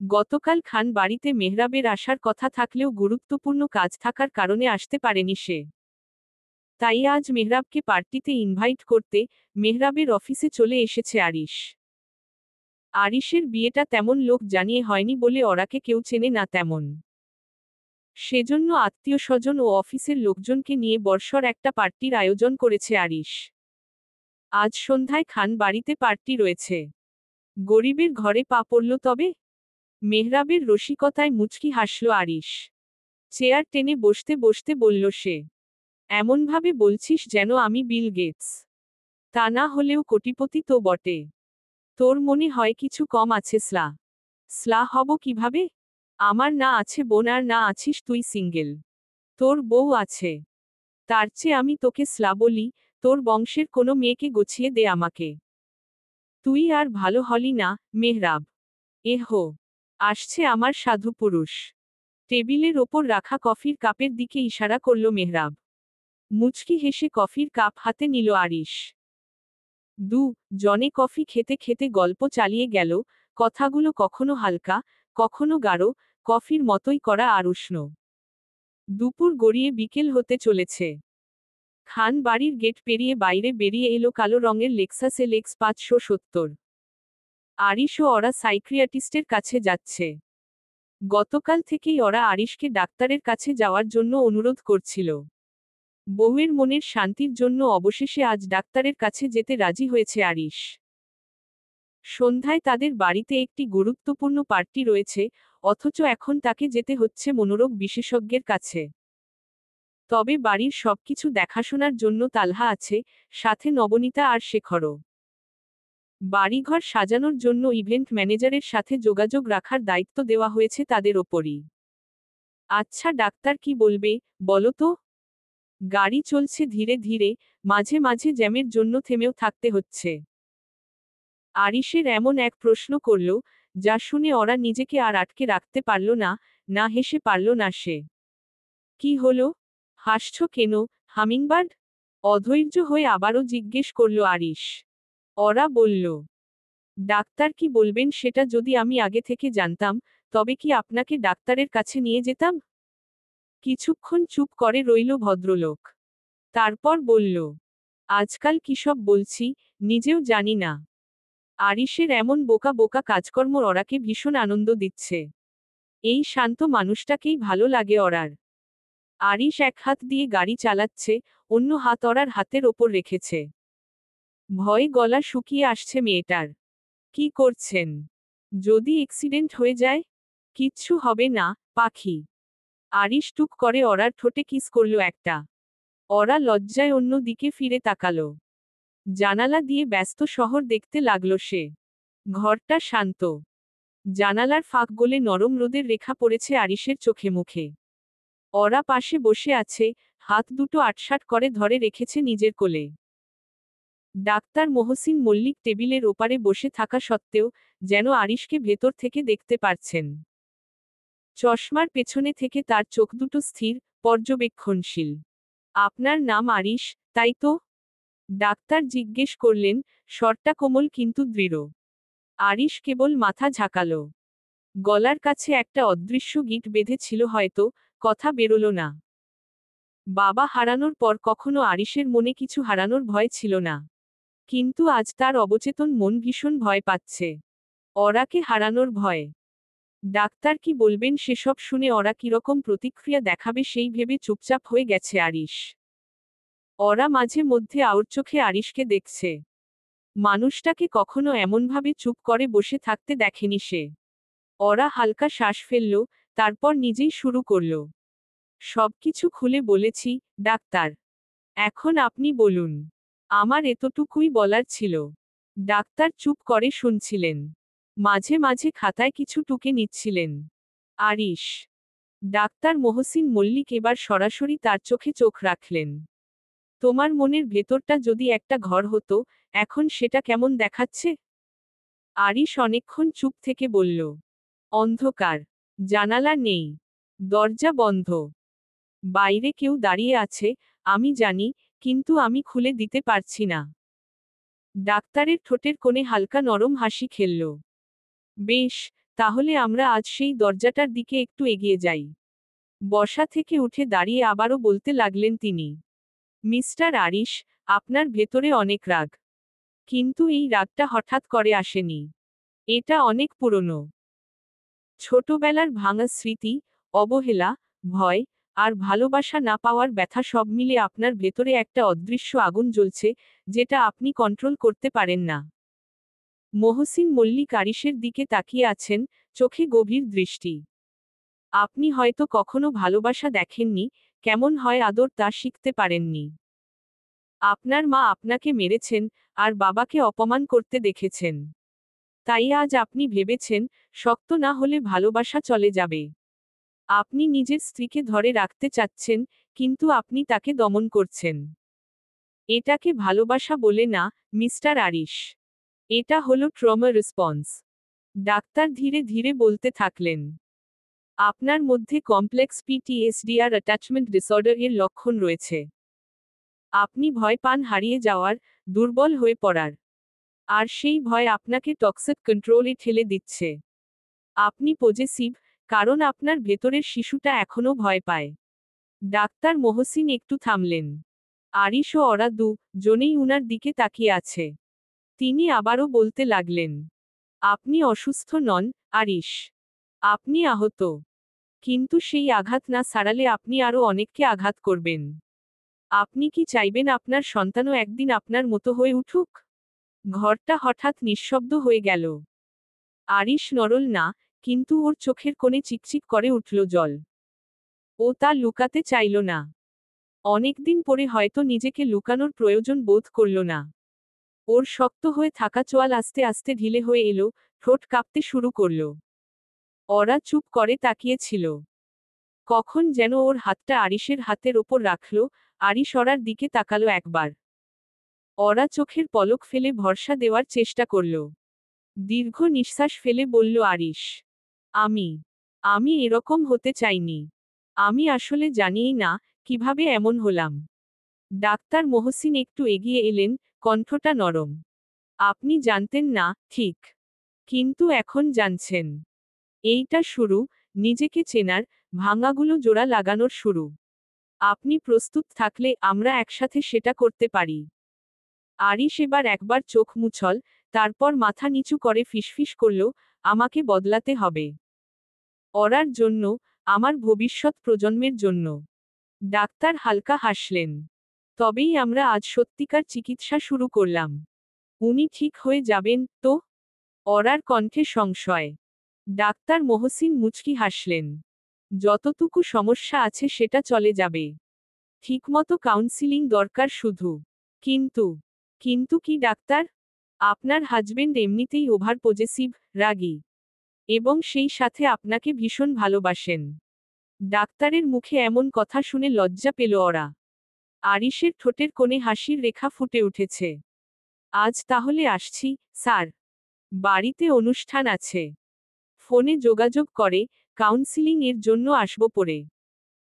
গতকাল খান বাড়িতে মেহরাবের আসার কথা থাকলেও গুরুত্বপূর্ণ কাজ থাকার কারণে আসতে পারেনি সে। তাই আজ মেহরাবকে পার্টিতে ইনভাইট করতে মেহরাবের অফিসে চলে এসেছে আরিশ। আরিশের বিয়েটা তেমন লোক জানিয়ে হয়নি বলে ওরাকে কেউ চেনে না তেমন। সেজন্য আত্মীয়স্বজন ও অফিসের লোকজনকে নিয়ে বর্ষর একটা পার্টির আয়োজন করেছে আরিশ। আজ সন্ধ্যায় খান বাড়িতে পার্টি রয়েছে। গরিবের ঘরে পা পড়ল তবে? মেহরাবের রসিকতায় মুচকি হাসল আরিশ। চেয়ার টেনে বসতে বসতে বলল সে, এমনভাবে বলছিস যেন আমি বিল গেটস। তা না হলেও কোটিপতি তো বটে। তোর মনে হয় কিছু কম আছে স্লা হব কিভাবে? আমার না আছে বোন আর না আছিস তুই সিঙ্গেল। তোর বউ আছে। তার চেয়ে আমি তোকে স্লা বলি, তোর বংশের কোনো মেয়েকে গছিয়ে দে আমাকে। তুই আর ভালো হলি না, মেহরাব। এহো, আসছে আমার সাধু পুরুষ। টেবিলের ওপর রাখা কফির কাপের দিকে ইশারা করল মেহরাব। মুচকি হেসে কফির কাপ হাতে নিল আরিশ। জনে কফি খেতে খেতে গল্প চালিয়ে গেল, কথাগুলো কখনো হালকা, কখনো গাঢ়, কফির মতোই করা আর উষ্ণ। দুপুর গড়িয়ে বিকেল হতে চলেছে। খান বাড়ির গেট পেরিয়ে বাইরে বেরিয়ে এলো কালো রঙের লেক্সাস এলএক্স 570। আরিশ ও ওরা সাইক্রিয়াটিস্টের কাছে যাচ্ছে। গতকাল থেকেই ওরা আরিশকে ডাক্তারের কাছে যাওয়ার জন্য অনুরোধ করছিল। বউয়ের মনের শান্তির জন্য অবশেষে আজ ডাক্তারের কাছে যেতে রাজি হয়েছে আরিশ। সন্ধ্যায় তাদের বাড়িতে একটি গুরুত্বপূর্ণ পার্টি রয়েছে, অথচ এখন তাকে যেতে হচ্ছে মনোরোগ বিশেষজ্ঞের কাছে। তবে বাড়ির সবকিছু দেখাশোনার জন্য তালহা আছে, সাথে নবনীতা আর শেখরও। বাড়িঘর সাজানোর জন্য ইভেন্ট ম্যানেজারের সাথে যোগাযোগ রাখার দায়িত্ব দেওয়া হয়েছে তাদের ওপরই। আচ্ছা ডাক্তার কি বলবে, বলো তো? গাড়ি চলছে ধীরে ধীরে, মাঝে মাঝে জ্যামের জন্য থেমেও থাকতে হচ্ছে। আরিশের এমন এক প্রশ্ন করল, যা শুনে ওরা নিজেকে আর আটকে রাখতে পারল না, না হেসে পারল না সে। কি হলো? হাসছ কেন, হামিংবার্ড? অধৈর্য হয়ে আবারও জিজ্ঞেস করল আরিশ। ওরা বলল, ডাক্তার কি বলবেন সেটা যদি আমি আগে থেকে জানতাম, তবে কি আপনাকে ডাক্তারের কাছে নিয়ে যেতাম? কিছুক্ষণ চুপ করে রইল ভদ্রলোক। তারপর বলল, আজকাল কিসব বলছি, নিজেও জানি না। আরিশের এমন বোকা বোকা কাজকর্ম ওরাকে ভীষণ আনন্দ দিচ্ছে। এই শান্ত মানুষটাকেই ভালো লাগে ওরার। আরিশ এক হাত দিয়ে গাড়ি চালাচ্ছে, অন্য হাত ওরার হাতের ওপর রেখেছে। ভয়ে গলা শুকিয়ে আসছে মেয়েটার। কি করছেন? যদি অ্যাক্সিডেন্ট হয়ে যায়? কিচ্ছু হবে না, পাখি। আরিশ টুক করে ওরার ঠোঁটে কিস করল একটা। ওরা লজ্জায় অন্য দিকে ফিরে তাকালো। জানালা দিয়ে ব্যস্ত শহর দেখতে লাগলো সে। ঘরটা শান্ত। জানালার ফাঁক গলে নরম রোদের রেখা পড়েছে আরিশের চোখে মুখে। ওরা পাশে বসে আছে, হাত দুটো আটসাট করে ধরে রেখেছে নিজের কোলে। ডাক্তার মহসিন মল্লিক টেবিলের ওপারে বসে থাকা সত্ত্বেও যেন আরিশকে ভেতর থেকে দেখতে পারছেন। চশমার পেছনে থেকে তার চোখ দুটো স্থির, পর্যবেক্ষণশীল। আপনার নাম আরিশ, তাই তো? ডাক্তার জিজ্ঞেস করলেন, স্বরটা কোমল কিন্তু দৃঢ়। আরিশ কেবল মাথা ঝাঁকালো। গলার কাছে একটা অদৃশ্য গিঁট বেঁধে ছিল হয়তো, কথা বেরোল না। বাবা হারানোর পর কখনো আরিশের মনে কিছু হারানোর ভয় ছিল না। কিন্তু আজ তার অবচেতন মন ভীষণ ভয় পাচ্ছে। ওরাকে হারানোর ভয়। ডাক্তার কি বলবেন সেসব শুনে ওরা কিরকম প্রতিক্রিয়া দেখাবে সেই ভেবে চুপচাপ হয়ে গেছে আরিশ। ওরা মাঝে মধ্যে আউর চোখে আরিশকে দেখছে। মানুষটাকে কখনো এমনভাবে চুপ করে বসে থাকতে দেখেনি সে। ওরা হালকা শ্বাস ফেলল, তারপর নিজেই শুরু করল। সবকিছু খুলে বলেছি, ডাক্তার। এখন আপনি বলুন। আমার এতটুকুই বলার ছিল। ডাক্তার চুপ করে শুনছিলেন। মাঝে মাঝে খাতায় কিছু টুকে নিচ্ছিলেন। আরিশ। ডাক্তার মহসিন মল্লিক এবার সরাসরি তার চোখে চোখ রাখলেন। তোমার মনের ভেতরটা যদি একটা ঘর হতো, এখন সেটা কেমন দেখাচ্ছে? আরিশ অনেকক্ষণ চুপ থেকে বলল, অন্ধকার। জানালা নেই। দরজা বন্ধ। বাইরে কেউ দাঁড়িয়ে আছে, আমি জানি, কিন্তু আমি খুলে দিতে পারছি না। ডাক্তারের ঠোঁটের কোণে হালকা নরম হাসি খেলল। বেশ, তাহলে আমরা আজ সেই দরজাটার দিকে একটু এগিয়ে যাই। বসা থেকে উঠে দাঁড়িয়ে আবারও বলতে লাগলেন তিনি। মিস্টার আরিশ, আপনার ভেতরে অনেক রাগ। কিন্তু এই রাগটা হঠাৎ করে আসেনি। এটা অনেক পুরনো। ছোটবেলার ভাঙা স্মৃতি, অবহেলা, ভয়, আর ভালোবাসা না পাওয়ার ব্যথা সব মিলে আপনার ভেতরে একটা অদৃশ্য আগুন জ্বলছে, যেটা আপনি কন্ট্রোল করতে পারেন না। মহসিন মল্লিক আরিশের দিকে তাকিয়ে আছেন, চোখে গভীর দৃষ্টি। আপনি হয়তো কখনো ভালোবাসা দেখেননি, কেমন হয় আদর তা শিখতে পারেননি। আপনার মা আপনাকে মেরেছেন, আর বাবাকে অপমান করতে দেখেছেন। তাই আজ আপনি ভেবেছেন, শক্ত না হলে ভালোবাসা চলে যাবে। আপনি নিজের স্ত্রীকে ধরে রাখতে চাচ্ছেন, কিন্তু আপনি তাকে দমন করছেন। এটাকে ভালোবাসা বলে না, মিস্টার আরিশ। এটা হলো ট্রমা রেসপন্স। ডাক্তার ধীরে ধীরে বলতে থাকলেন। আপনার মধ্যে কমপ্লেক্স পিটিএসডি আর অ্যাটাচমেন্ট ডিসঅর্ডার এর লক্ষণ রয়েছে। আপনি ভয় পান হারিয়ে যাওয়ার, দুর্বল হয়ে পড়ার। আর সেই ভয় আপনাকে টক্সিক কন্ট্রোলে ঠেলে দিচ্ছে। আপনি পজেসিভ, কারণ আপনার ভেতরের শিশুটা এখনো ভয় পায়। ডাক্তার মহসিন একটু থামলেন। আরিশ ও ওরা জনেই উনার দিকে তাকিয়ে আছে। তিনি আবারও বলতে লাগলেন। আপনি অসুস্থ নন, আরিশ। আপনি আহত। কিন্তু সেই আঘাত না সারালে আপনি আরও অনেককে আঘাত করবেন। আপনি কি চাইবেন আপনার সন্তানও একদিন আপনার মতো হয়ে উঠুক? ঘরটা হঠাৎ নিঃশব্দ হয়ে গেল। আরিশ নড়ল না, কিন্তু ওর চোখের কোণে চিকচিক করে উঠল জল। ও তা লুকাতে চাইল না। অনেকদিন পরে হয়তো নিজেকে লুকানোর প্রয়োজন বোধ করল না। ওর শক্ত হয়ে থাকা চোয়াল আস্তে আস্তে ঢিলে হয়ে এলো, ঠোঁট কাঁপতে শুরু করল। ওরা চুপ করে তাকিয়েছিল। কখন যেন ওর হাতটা আরিশের হাতের ওপর রাখল, আরিশ ওরার দিকে তাকালো একবার। ওরা চোখের পলক ফেলে ভরসা দেওয়ার চেষ্টা করল। দীর্ঘ নিঃশ্বাস ফেলে বলল আরিশ। আমি আমি এরকম হতে চাইনি। আমি আসলে জানিই না, কিভাবে এমন হলাম। ডাক্তার মহসিন একটু এগিয়ে এলেন, কণ্ঠটা নরম। আপনি জানতেন না, ঠিক। কিন্তু এখন জানছেন। এইটা শুরু, নিজেকে চেনার, ভাঙাগুলো জোড়া লাগানোর শুরু। আপনি প্রস্তুত থাকলে আমরা একসাথে সেটা করতে পারি। আরিশ এবার একবার চোখ মুছল, তারপর মাথা নিচু করে ফিসফিস করল, আমাকে বদলাতে হবে। ওরার জন্য, আমার ভবিষ্যৎ প্রজন্মের জন্য। ডাক্তার হালকা হাসলেন। তবেই আমরা আজ সত্যিকার চিকিৎসা শুরু করলাম। উনি ঠিক হয়ে যাবেন তো? ওরার কণ্ঠে সংশয়। ডাক্তার মহসিন মুচকি হাসলেন। যতটুকু সমস্যা আছে সেটা চলে যাবে। ঠিকমতো কাউন্সিলিং দরকার শুধু। কিন্তু কিন্তু কি ডাক্তার? আপনার হাজবেন্ড এমনিতেই ওভার পজেসিভ, রাগী। এবং সেই সাথে আপনাকে ভীষণ ভালোবাসেন। ডাক্তারের মুখে এমন কথা শুনে লজ্জা পেল ওরা। আরিশের ঠোঁটের কোণে হাসির রেখা ফুটে উঠেছে। আজ তাহলে আসছি, স্যার। বাড়িতে অনুষ্ঠান আছে। ফোনে যোগাযোগ করে, কাউন্সিলিং এর জন্য আসব পরে।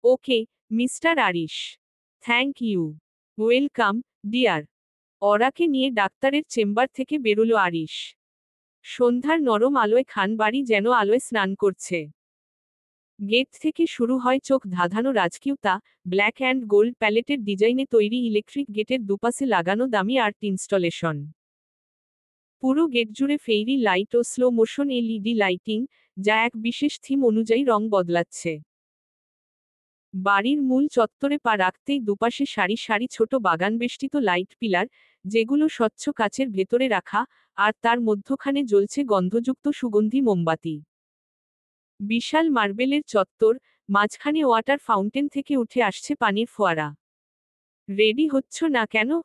Okay, mister Arish. Thank you. Welcome, dear. ওরাকে নিয়ে ডাক্তারের চেম্বার থেকে বেরুলো আরিশ। সন্ধ্যার নরম আলোয় খানবাড়ি যেন আলোয় স্নান করছে। গেট থেকে শুরু হয় চোখ ধাঁধানো রাজকীয়তা, ব্ল্যাক অ্যান্ড গোল্ড প্যালেটের ডিজাইনে তৈরি ইলেকট্রিক গেটের দুপাশে লাগানো দামি আর্ট ইনস্টলেশন। পুরো গেট জুড়ে ফেইরি লাইট ও স্লো মোশন এলইডি লাইটিং, যা এক বিশেষ থিম অনুযায়ী রং বদলাচ্ছে। বাড়ির মূল চত্বরে পা রাখতেই দুপাশে সারি সারি ছোট বাগানবেষ্টিত লাইট পিলার, যেগুলো স্বচ্ছ কাচের ভেতরে রাখা, আর তার মধ্যখানে জ্বলছে গন্ধযুক্ত সুগন্ধি মোমবাতি। বিশাল মার্বেলের চত্বর, মাঝখানে ওয়াটার ফাউন্টেন থেকে উঠে আসছে পানির ফোয়ারা। রেডি হচ্ছ না কেন?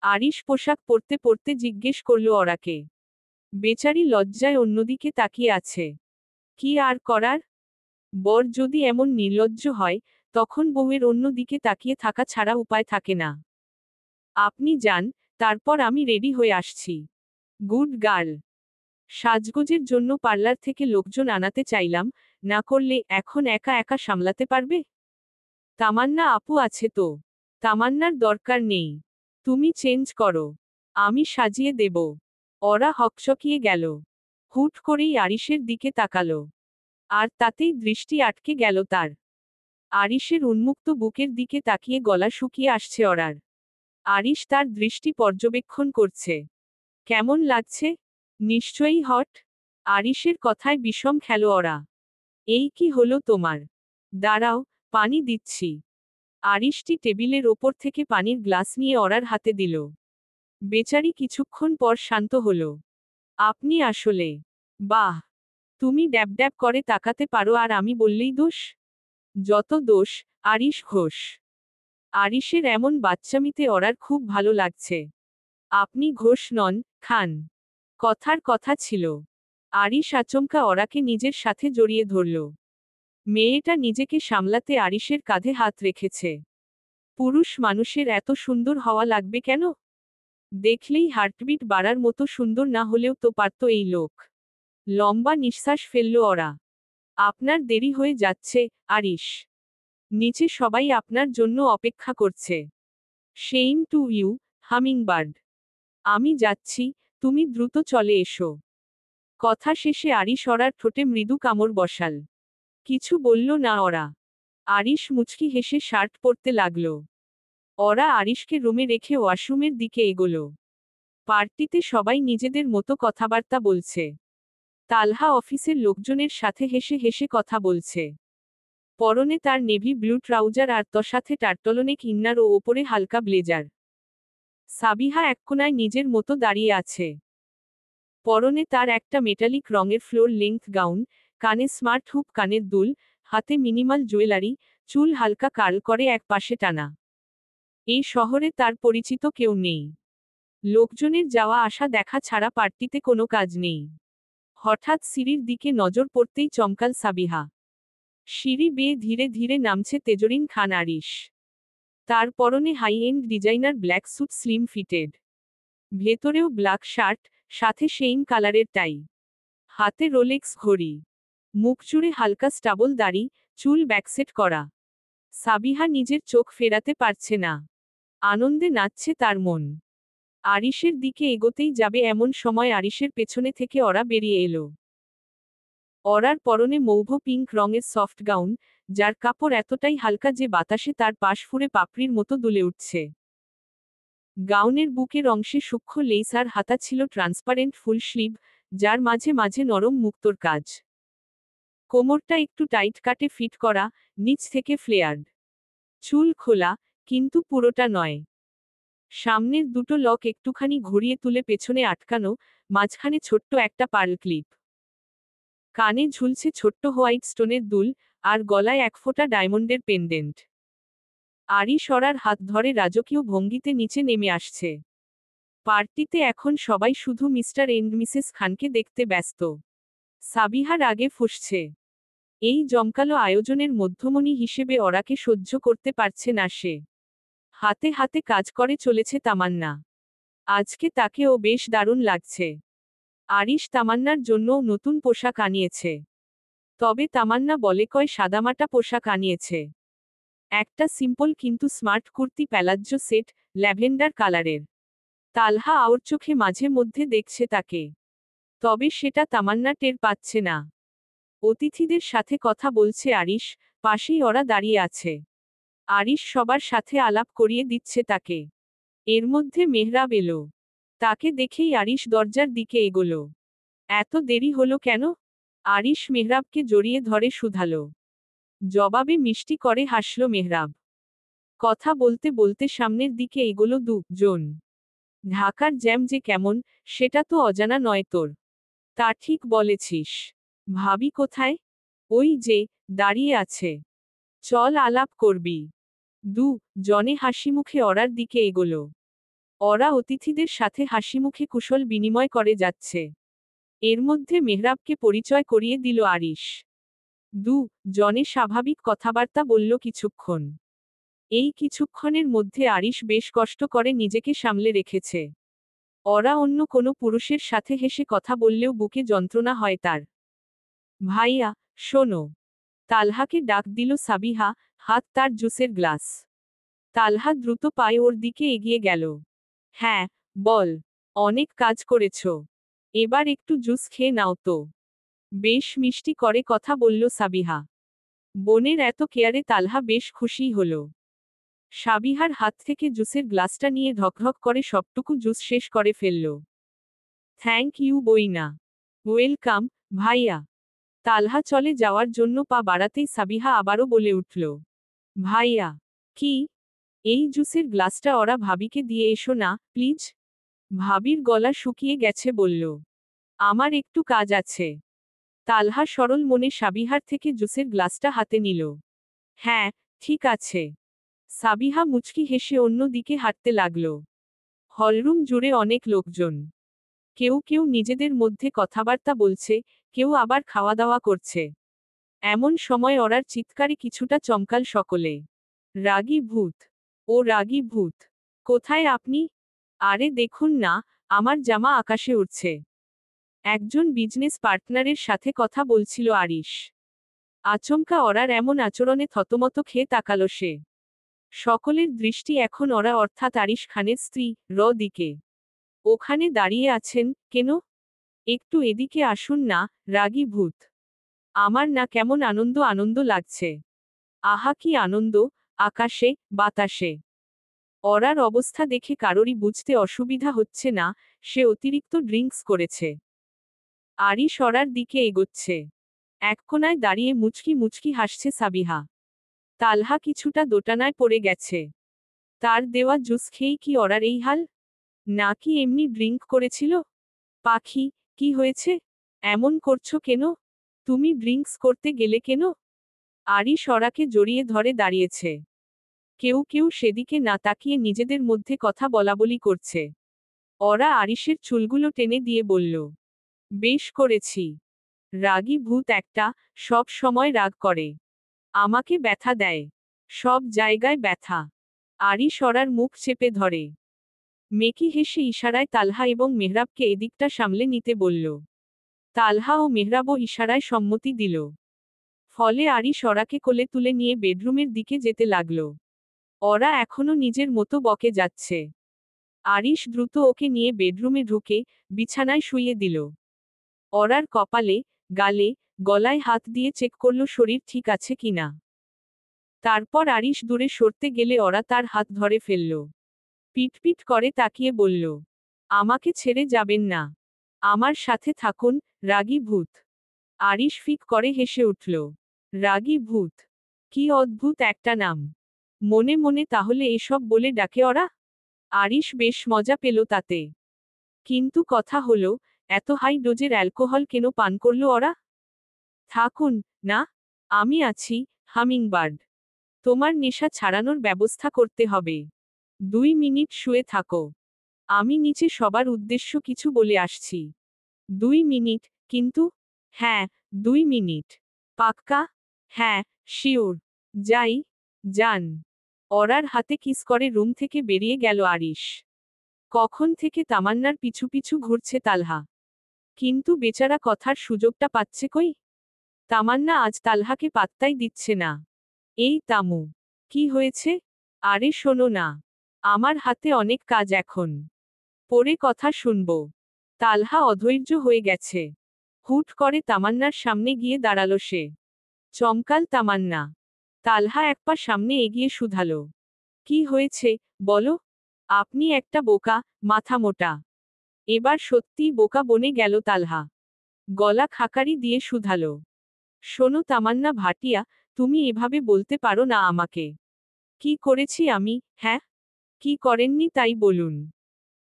আরিশ পোশাক পরতে পরতে জিজ্ঞেস করল ওরাকে। বেচারি লজ্জায় অন্যদিকে তাকিয়ে আছে। কি আর করার? বর যদি এমন নির্লজ্জ হয়, তখন বউয়ের অন্য দিকে তাকিয়ে থাকা ছাড়া উপায় থাকে না। আপনি যান, তারপর আমি রেডি হয়ে আসছি। Good girl. সাজগোজের জন্য পার্লার থেকে লোকজন আনাতে চাইলাম, না করলে এখন একা একা সামলাতে পারবে? তামান্না আপু আছে তো। তামান্নার দরকার নেই। তুমি চেঞ্জ করো। আমি সাজিয়ে দেব। ওরা হকচকিয়ে গেল। হুট করেই আরিশের দিকে তাকালো। আর তাতেই দৃষ্টি আটকে গেল তার। আরিশের উন্মুক্ত বুকের দিকে তাকিয়ে গলা শুকিয়ে আসছে অরার। আরিশ তার দৃষ্টি পর্যবেক্ষণ করছে। কেমন লাগছে? নিশ্চয়ই হট। আরিশের কথায় বিষম খেলো অরা। এই কি হলো তোমার? দাঁড়াও, পানি দিচ্ছি। আরিশটি টেবিলের ওপর থেকে পানির গ্লাস নিয়ে অরার হাতে দিল। বেচারি কিছুক্ষণ পর শান্ত হলো। আপনি আসলে, বাহ, তুমি ড্যাব ড্যাব করে তাকাতে পারো আর আমি বললেই দোষ? যত দোষ, আরিশ ঘোষ। আরিশের এমন বাচ্চামিতে অরার খুব ভালো লাগছে। আপনি ঘোষ নন, খান। কথার কথা ছিল। আরিশ আচমকা অরাকে নিজের সাথে জড়িয়ে ধরল। মেয়েটা নিজেকে সামলাতে আরিশের কাঁধে হাত রেখেছে। পুরুষ মানুষের এত সুন্দর হওয়া লাগবে কেন? দেখলেই হার্টবিট বাড়ার মতো সুন্দর না হলেও তো পারত এই লোক। লম্বা নিঃশ্বাস ফেলল অরা। আপনার দেরি হয়ে যাচ্ছে, আরিশ। নিচে সবাই আপনার জন্য অপেক্ষা করছে। Same to you, hummingbird. আমি যাচ্ছি, তুমি দ্রুত চলে এসো। কথা শেষে আরিশ অরার ঠোঁটে মৃদু কামড় বসাল। কিছু বলল না ওরা। আরিশ মুচকি হেসে শার্ট পরতে লাগল। ওরা আরিশকে রুমে রেখে ওয়াশরুমের দিকে এগোল। পার্টিতে সবাই নিজেদের মতো কথাবার্তা বলছে। তালহা অফিসের লোকজনের সাথে হেসে হেসে কথা বলছে। পরনে তার নেভি ব্লু ট্রাউজার আর সাথে টার্টলনেক ইন্নার ও ওপরে হালকা ব্লেজার। সাবিহা এক কোনায় নিজের মতো দাঁড়িয়ে আছে। পরনে তার একটা মেটালিক রঙের ফ্লোর লেংথ গাউন, কানে স্মার্ট হুপ কানের দুল, হাতে মিনিমাল জুয়েলারি, চুল হালকা কার্ল করে এক পাশে টানা। এই শহরে তার পরিচিত কেউ নেই। লোকজনের যাওয়া আসা দেখা ছাড়া পার্টিতে কোনো কাজ নেই। হঠাৎ সিঁড়ির দিকে নজর পড়তেই চমকাল সাবিহা। সিঁড়ি বেয়ে ধীরে ধীরে নামছে তেজরিন খান আরিশ। তার পরনে high end designer black suit slim fitted. ভেতরেও ব্ল্যাক শার্ট, সাথে সেইম কালারের টাই। হাতে রোলেক্স ঘড়ি। মুখ জুড়ে হালকা স্টাবল দাড়ি, চুল ব্যাকসেট করা। সাবিহা নিজের চোখ ফেরাতে পারছে না। আনন্দে নাচছে তার মন। আরিশের দিকে এগোতেই যাবে এমন সময় আরিশের পেছনে থেকে ওরা বেরিয়ে এলো। অরার পরনে মৌভ পিঙ্ক রঙের সফট গাউন, যার কাপড় এতটাই হালকা যে বাতাসে তার পাশ ফুঁড়ে পাপড়ির মতো দুলে উঠছে। গাউনের বুকের অংশে সূক্ষ্ম লেস আর হাতা ছিল ট্রান্সপারেন্ট ফুল স্লিভ, যার মাঝে মাঝে নরম মুক্তোর কাজ। কোমরটা একটু টাইট কাটে ফিট করা, নিচ থেকে ফ্লেয়ার্ড। চুল খোলা, কিন্তু পুরোটা নয়। সামনের দুটো লক একটুখানি ঘুরিয়ে তুলে পেছনে আটকানো, মাঝখানে ছোট্ট একটা পার্ল ক্লিপ। কানে ঝুলছে ছোট্ট হোয়াইট স্টোনের দুল, আর গলায় এক ফোঁটা ডায়মন্ডের পেন্ডেন্ট। আরিশ অরার হাত ধরে রাজকীয় ভঙ্গিতে নিচে নেমে আসছে। পার্টিতে এখন সবাই শুধু মিস্টার এন্ড মিসেস খানকে দেখতে ব্যস্ত। সাবিহার আগে ফুঁসছে। এই জমকালো আয়োজনের মধ্যমণি হিসেবে ওরাকে সহ্য করতে পারছে না সে। হাতে হাতে কাজ করে চলেছে তামান্না। আজকে তাকেও বেশ দারুণ লাগছে। আরিশ তামান্নার জন্যও নতুন পোশাক আনিয়েছে। তবে তামান্না বলে কয় সাদামাটা পোশাক আনিয়েছে। একটা সিম্পল কিন্তু স্মার্ট কুর্তি প্যালাজ্জো সেট, ল্যাভেন্ডার কালারের। তালহা আওর চোখে মাঝে মধ্যে দেখছে তাকে। তবে সেটা তামান্না টের পাচ্ছে না। অতিথিদের সাথে কথা বলছে আরিশ, পাশেই ওরা দাঁড়িয়ে আছে। আরিশ সবার সাথে আলাপ করিয়ে দিচ্ছে তাকে। এর মধ্যে মেহরাব এলো। তাকে দেখেই আরিশ দরজার দিকে এগোলো। এত দেরি হলো কেন? আরিশ মেহরাবকে জড়িয়ে ধরে শুধালো। জবাবে মিষ্টি করে হাসল মেহরাব। কথা বলতে বলতে সামনের দিকে এগোলো দুজন। ঢাকার জ্যাম যে কেমন, সেটা তো অজানা নয় তোর। তা ঠিক বলেছিস। ভাবি কোথায়? ওই যে, দাঁড়িয়ে আছে। চল আলাপ করবি। জনে হাসিমুখে অরার দিকে এগোলো। ওরা অতিথিদের সাথে হাসিমুখে কুশল বিনিময় করে যাচ্ছে। এর মধ্যে মেহরাবকে পরিচয় করিয়ে দিল আরিশ। জনে স্বাভাবিক কথাবার্তা বলল কিছুক্ষণ। এই কিছুক্ষণের মধ্যে আরিশ বেশ কষ্ট করে নিজেকে সামলে রেখেছে। ওরা অন্য কোনো পুরুষের সাথে হেসে কথা বললেও বুকে যন্ত্রণা হয় তার। ভাইয়া, শোনো। তালহাকে ডাক দিল সাবিহা, হাত তার জুসের গ্লাস। তালহা দ্রুত পায়ে ওর দিকে এগিয়ে গেল। হ্যাঁ, বল। অনেক কাজ করেছ। এবার একটু জুস খেয়ে নাও তো। বেশ মিষ্টি করে কথা বলল সাবিহা। বোনের এত কেয়ারে তালহা বেশ খুশি হল। সাবিহার হাত থেকে জুসের গ্লাসটা নিয়ে ধকধক করে সবটুকু জুস শেষ করে ফেলল। Thank you Bruyne. ওয়েলকাম, ভাইয়া। তালহা চলে যাওয়ার জন্য পা বাড়াতেই সাবিহা আবারও বলে উঠল, ভাইয়া। কি? এই জুসের গ্লাসটা ওরা ভাবিকে দিয়ে এসো না, প্লিজ। ভাবির গলা শুকিয়ে গেছে বলল, আমার একটু কাজ আছে। তালহা সরল মনে সাবিহার থেকে জুসের গ্লাসটা হাতে নিল। হ্যাঁ, ঠিক আছে। সাবিহা মুচকি হেসে অন্য দিকে হাঁটতে লাগল। হলরুম জুড়ে অনেক লোকজন। কেউ কেউ নিজেদের মধ্যে কথাবার্তা বলছে, কেউ আবার খাওয়া দাওয়া করছে। এমন সময় ওরার চিৎকারে কিছুটা চমকাল সকলে। রাগী ভূত! ও রাগী ভূত! কোথায় আপনি? আরে দেখুন না, আমার জামা আকাশে উড়ছে। একজন বিজনেস পার্টনারের সাথে কথা বলছিল আরিশ। আচমকা ওরার এমন আচরণে থতমত খেয়ে তাকালো সে। সকলের দৃষ্টি এখন ওরা অর্থাৎ আরিশ খানের স্ত্রী দিকে। ওখানে দাঁড়িয়ে আছেন কেন? একটু এদিকে আসুন না, রাগী ভূত। আমার না কেমন আনন্দ আনন্দ লাগছে। আহা কি আনন্দ, আকাশে, বাতাসে। ওরার অবস্থা দেখে কারোরই বুঝতে অসুবিধা হচ্ছে না, সে অতিরিক্ত ড্রিঙ্কস করেছে। আরিশ ওরার দিকে এগোচ্ছে। এক কোনায় দাঁড়িয়ে মুচকি মুচকি হাসছে সাবিহা। তালহা কিছুটা দোটানায় পড়ে গেছে। তার দেওয়া জুস খেয়েই কি ওরার এই হাল? নাকি এমনি ড্রিঙ্ক করেছিল? পাখি, কি হয়েছে? এমন করছো কেন? তুমি ড্রিঙ্কস করতে গেলে কেন? আরিশ ওরাকে জড়িয়ে ধরে দাঁড়িয়েছে। কেউ কেউ সেদিকে না তাকিয়ে নিজেদের মধ্যে কথা বলাবলি করছে। ওরা আরিশের চুলগুলো টেনে দিয়ে বলল, বেশ করেছি। রাগী ভূত একটা, সব সময় রাগ করে। আমাকে ব্যথা দেয়। সব জায়গায় ব্যথা। আরিশ ওরার মুখ চেপে ধরে। মেকি হেসে ইশারায় তালহা এবং মেহরাবকে এদিকটা সামলে নিতে বলল। তালহা ও মেহরাবও ইশারায় সম্মতি দিল। ফলে আরিশ ওরাকে কোলে তুলে নিয়ে বেডরুমের দিকে যেতে লাগল। ওরা এখনো নিজের মতো বকে যাচ্ছে। আরিশ দ্রুত ওকে নিয়ে বেডরুমে ঢুকে বিছানায় শুইয়ে দিল। ওরার কপালে, গালে, গলায় হাত দিয়ে চেক করল শরীর ঠিক আছে কিনা। তারপর আরিশ দূরে সরতে গেলে ওরা তার হাত ধরে ফেলল। পিটপিট করে তাকিয়ে বলল, আমাকে ছেড়ে যাবেন না। আমার সাথে থাকুন, রাগী ভূত। আরিশ ফিক করে হেসে উঠল। রাগী ভূত! কি অদ্ভুত একটা নাম। মনে মনে তাহলে এসব বলে ডাকে ওরা? আরিশ বেশ মজা পেল তাতে। কিন্তু কথা হলো, এত হাই ডোজের অ্যালকোহল কেন পান করল ওরা? থাকুন, না। আমি আছি, হামিংবার্ড। তোমার নেশা ছাড়ানোর ব্যবস্থা করতে হবে। 2 মিনিট শুয়ে থাকো। আমি নিচে সবার উদ্দেশ্য কিছু বলে আসছি। 2 মিনিট, কিন্তু? হ্যাঁ, 2 মিনিট। পাক্কা? হ্যাঁ, শিওর। যাই। যান। ওরার হাতে কিস করে রুম থেকে বেরিয়ে গেল আরিশ। কখন থেকে তামান্নার পিছু পিছু ঘুরছে তালহা। কিন্তু বেচারা কথার সুযোগটা পাচ্ছে কই? তামান্না আজ তালহাকে পাত্তাই দিচ্ছে না। এই তামু। কি হয়েছে? আরে শোনো না। আমার হাতে অনেক কাজ এখন। পরে কথা শুনব। তালহা অধৈর্য হয়ে গেছে। হুট করে তামান্নার সামনে গিয়ে দাঁড়ালো সে। চমকাল তামান্না। তালহা এক পা সামনে এগিয়ে শুধালো। কি হয়েছে, বলো? আপনি একটা বোকা, মাথা মোটা। এবার সত্যিই বোকা বনে গেল তালহা। গলা খাকারি দিয়ে শুধালো। শোনো তামান্না ভাটিয়া, তুমি এভাবে বলতে পারো না আমাকে। কি করেছি আমি, হ্যাঁ? কি করেননি তাই বলুন।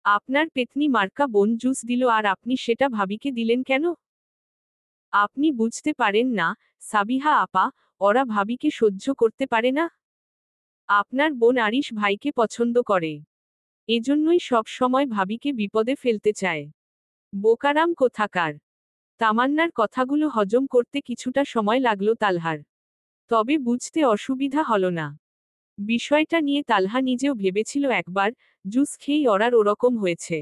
আপনার পেতনি মার্কা বোন জুস দিল আর আপনি সেটা ভাবিকে দিলেন কেন? আপনি বুঝতে পারেন না, সাবিহা আপা, ওরা ভাবিকে সহ্য করতে পারে না। আপনার বোন আরিশ ভাইকে পছন্দ করে। এজন্যই সব সময় ভাবিকে বিপদে ফেলতে চায়। বোকারাম কোথাকার! তামান্নার কথাগুলো হজম করতে কিছুটা সময় লাগলো তালহার। তবে বুঝতে অসুবিধা হলো না। বিষয়টা নিয়ে তালহা নিজেও ভেবেছিল একবার, জুস খেয়েই ওরার ওরকম হয়েছে।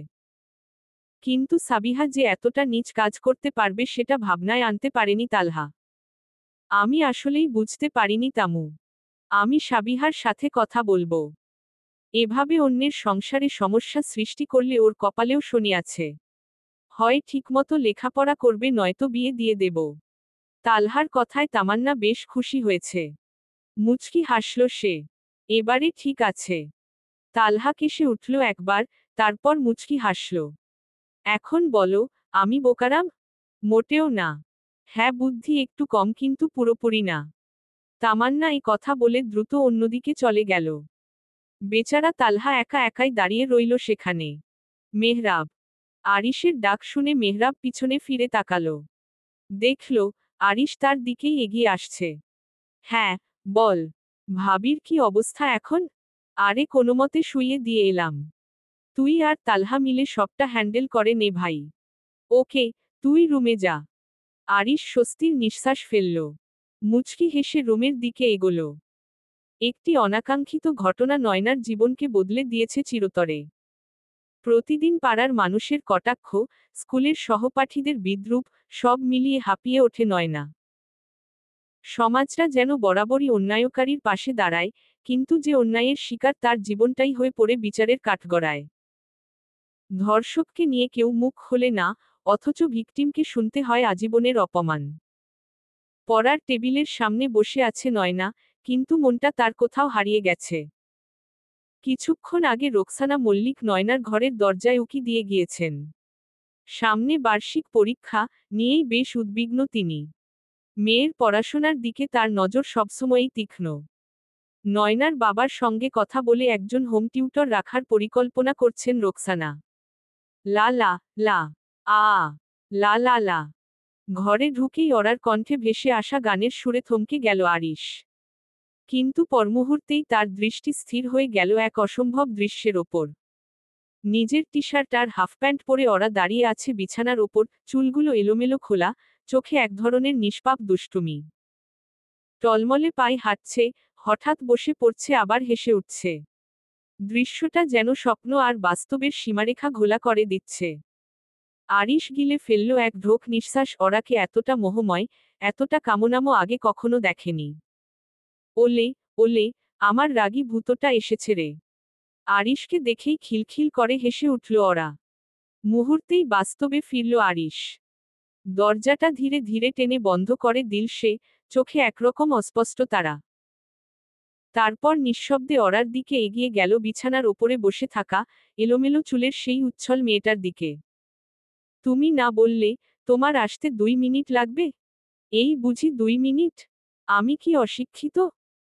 কিন্তু সাবিহা যে এতটা নীচ কাজ করতে পারবে সেটা ভাবনায় আনতে পারেনি তালহা। আমি আসলেই বুঝতে পারিনি তামু। আমি সাবিহার সাথে কথা বলবো। এভাবে অন্যের সংসারে সমস্যা সৃষ্টি করলে ওর কপালেও শনি আছে। হয় ঠিকমতো লেখাপড়া করবে নয়তো বিয়ে দিয়ে দেব। তালহার কথায় তামান্না বেশ খুশি হয়েছে। মুচকি হাসল সে। এবারে ঠিক আছে। তালহা কেসে উঠল একবার, তারপর মুচকি হাসল। এখন বলো, আমি বোকারাম? মোটেও না। হ্যাঁ, বুদ্ধি একটু কম কিন্তু পুরোপুরি না। তামান্না এই কথা বলে দ্রুত অন্যদিকে চলে গেল। বেচারা তালহা একা একাই দাঁড়িয়ে রইল সেখানে। মেহরাব। আরিশের ডাক শুনে মেহরাব পিছনে ফিরে তাকালো। দেখল, আরিশ তার দিকেই এগিয়ে আসছে। হ্যাঁ, বল। ভাবির কি অবস্থা এখন? আরে কোনোমতে শুইয়ে দিয়ে এলাম। তুই আর তালহা মিলে সবটা হ্যান্ডেল করে নে ভাই। ওকে, তুই রুমে যা। আরিশ স্বস্তির নিঃশ্বাস ফেলল। মুচকি হেসে রুমের দিকে এগোল। একটি অনাকাঙ্ক্ষিত ঘটনা নয়নার জীবনকে বদলে দিয়েছে চিরতরে। প্রতিদিন পাড়ার মানুষের কটাক্ষ, স্কুলের সহপাঠীদের বিদ্রূপ, সব মিলিয়ে হাঁপিয়ে ওঠে নয়না। সমাজটা যেন বরাবরই অন্যায়কারীর পাশে দাঁড়ায়, কিন্তু যে অন্যায়ের শিকার তার জীবনটাই হয়ে পড়ে বিচারের কাঠগড়ায়। ধর্ষককে নিয়ে কেউ মুখ খোলে না, অথচ ভিকটিমকে শুনতে হয় আজীবনের অপমান। পড়ার টেবিলের সামনে বসে আছে নয়না, কিন্তু মনটা তার কোথাও হারিয়ে গেছে। কিছুক্ষণ আগে রোকসানা মল্লিক নয়নার ঘরের দরজায় উকি দিয়ে গিয়েছেন। সামনে বার্ষিক পরীক্ষা, নিয়েই বেশ উদ্বিগ্ন তিনি। মেয়ের পড়াশোনার দিকে তার নজর সবসময়ই তীক্ষ্ণ। নয়নার বাবার সঙ্গে কথা বলে একজন হোম টিউটর রাখার পরিকল্পনা করছেন রোকসানা। লা লা লা আ লা লা লা। ঘরে ঢুকেই অরার কণ্ঠে ভেসে আসা গানের সুরে থমকে গেল আরিশ। কিন্তু পরমুহূর্তেই তার দৃষ্টি স্থির হয়ে গেল এক অসম্ভব দৃশ্যের ওপর। নিজের টি শার্ট আর হাফপ্যান্ট পরে অরা দাঁড়িয়ে আছে বিছানার ওপর, চুলগুলো এলোমেলো খোলা, চোখে এক ধরনের নিষ্পাপ দুষ্টুমি। টলমলে পায়ে হাঁটছে, হঠাৎ বসে পড়ছে আবার হেসে উঠছে। দৃশ্যটা যেন স্বপ্ন আর বাস্তবের সীমারেখা ঘোলা করে দিচ্ছে। আরিশ গিলে ফেলল এক ঢোক নিঃশ্বাস। অরাকে এতটা মোহময়, এতটা কামনামো আগে কখনো দেখেনি। ওলে, ওলে, আমার রাগী ভূতটা এসেছে রে। আরিশকে দেখেই খিলখিল করে হেসে উঠল অরা। মুহূর্তেই বাস্তবে ফিরল আরিশ। দরজাটা ধীরে ধীরে টেনে বন্ধ করে দিল সে, চোখে একরকম অস্পষ্ট তারা। তারপর নিঃশব্দে অরার দিকে এগিয়ে গেল বিছানার ওপরে বসে থাকা, এলোমেলো চুলের সেই উচ্ছল মেয়েটার দিকে। তুমি না বললে, তোমার আসতে 2 মিনিট লাগবে? এই বুঝি 2 মিনিট? আমি কি অশিক্ষিত?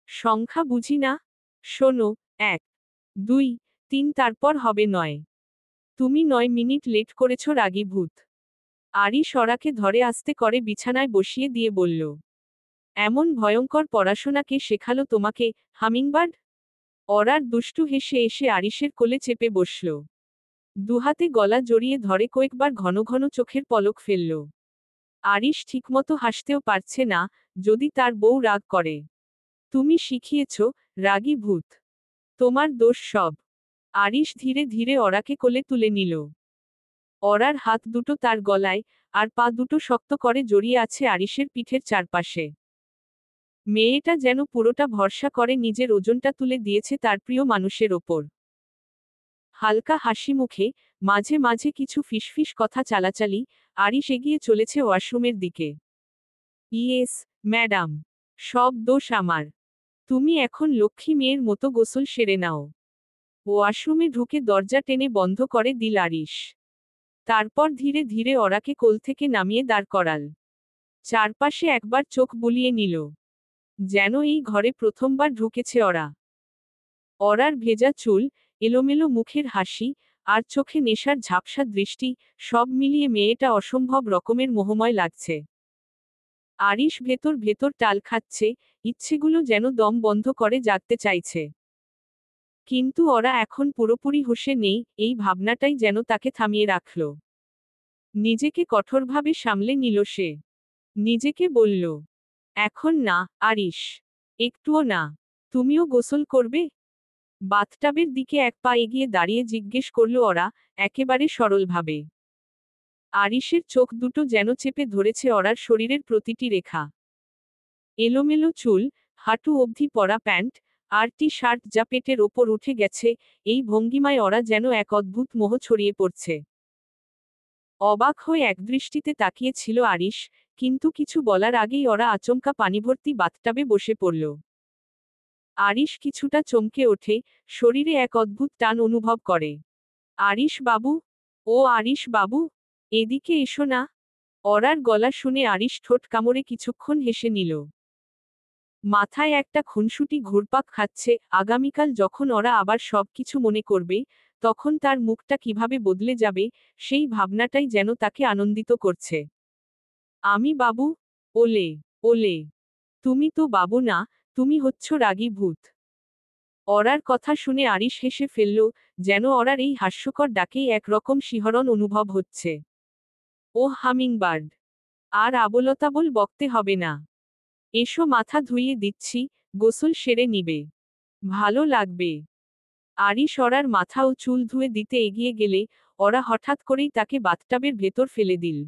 সংখ্যা বুঝি না? শোনো, 1, 2, 3 তারপর হবে 9। তুমি 9 মিনিট লেট করেছ রাগী ভূত। আরিশ অরাকে ধরে আস্তে করে বিছানায় বসিয়ে দিয়ে বলল। এমন ভয়ঙ্কর পড়াশোনা কে শেখালো তোমাকে, হামিংবার্ড? অরার দুষ্টু হেসে এসে আরিশের কোলে চেপে বসল। দুহাতে গলা জড়িয়ে ধরে কয়েকবার ঘন ঘন চোখের পলক ফেলল। আরিশ ঠিকমতো হাসতেও পারছে না, যদি তার বউ রাগ করে। তুমি শিখিয়েছ, রাগী ভূত। তোমার দোষ সব। আরিশ ধীরে ধীরে অরাকে কোলে তুলে নিল। অরার হাত দুটো তার গলায়, আর পা দুটো শক্ত করে জড়িয়ে আছে আরিশের পিঠের চারপাশে। মেয়েটা যেন পুরোটা ভরসা করে নিজের ওজনটা তুলে দিয়েছে তার প্রিয় মানুষের ওপর। হালকা হাসি মুখে, মাঝে মাঝে কিছু ফিসফিস কথা চালাচালি, আরিশ এগিয়ে চলেছে ওয়াশরুমের দিকে। Yes, madam. সব দোষ আমার। তুমি এখন লক্ষ্মী মেয়ের মতো গোসল সেরে নাও। ওয়াশরুমে ঢুকে দরজা টেনে বন্ধ করে দিল আরিশ। তারপর ধীরে ধীরে অরাকে কোল থেকে নামিয়ে দাঁড় করাল। চারপাশে একবার চোখ বুলিয়ে নিল। যেন এই ঘরে প্রথমবার ঢুকেছে অরা। অরার ভেজা চুল, এলোমেলো মুখের হাসি, আর চোখে নেশার ঝাপসা দৃষ্টি, সব মিলিয়ে মেয়েটা অসম্ভব রকমের মোহময় লাগছে। আরিশ ভেতর ভেতর টাল খাচ্ছে, ইচ্ছেগুলো যেন দম বন্ধ করে জাগতে চাইছে। কিন্তু ওরা এখন পুরোপুরি হুঁশে নেই, এই ভাবনাটাই যেন তাকে থামিয়ে রাখল। নিজেকে কঠোরভাবে সামলে নিল সে। নিজেকে বলল, এখন না, আরিশ। একটুও না। তুমিও গোসল করবে? বাথটাবের দিকে এক পা এগিয়ে দাঁড়িয়ে জিজ্ঞেস করল ওরা, একেবারে সরলভাবে। আরিশের চোখ দুটো যেন চেপে ধরেছে অরার শরীরের প্রতিটি রেখা। এলোমেলো চুল, হাঁটু অবধি পরা প্যান্ট, আর টি শার্ট যা পেটের ওপর উঠে গেছে, এই ভঙ্গিমায় অরা যেন এক অদ্ভুত মোহ ছড়িয়ে পড়ছে। অবাক হয়ে একদৃষ্টিতে তাকিয়ে ছিল আরিশ, কিন্তু কিছু বলার আগেই ওরা আচমকা পানিভর্তি বাথটাবে বসে পড়ল। আরিশ কিছুটা চমকে ওঠে, শরীরে এক অদ্ভুত টান অনুভব করে। আরিশ বাবু, ও আরিশ বাবু, এদিকে এসো না। অরার গলা শুনে আরিশ ঠোঁট কামড়ে কিছুক্ষণ হেসে নিল। মাথায় একটা খুনসুটি ঘুরপাক খাচ্ছে, আগামীকাল যখন ওরা আবার সবকিছু মনে করবে, তখন তার মুখটা কিভাবে বদলে যাবে, সেই ভাবনাটাই যেন তাকে আনন্দিত করছে। আমি বাবু? ওলে, ওলে, তুমি তো বাবু না, তুমি হচ্ছ রাগী ভূত। অরার কথা শুনে আরিশ হেসে ফেলল, যেন অরার এই হাস্যকর ডাকেই একরকম শিহরণ অনুভব হচ্ছে। ও হামিংবার্ড, আর আবোলতাবোল বকতে হবে না। এসো মাথা ধুইয়ে দিচ্ছি, গোসল সেরে নিবে। ভালো লাগবে। আরিশ অরার মাথা ও চুল ধুয়ে দিতে এগিয়ে গেলে, ওরা হঠাৎ করেই তাকে বাথটাবের ভেতর ফেলে দিল।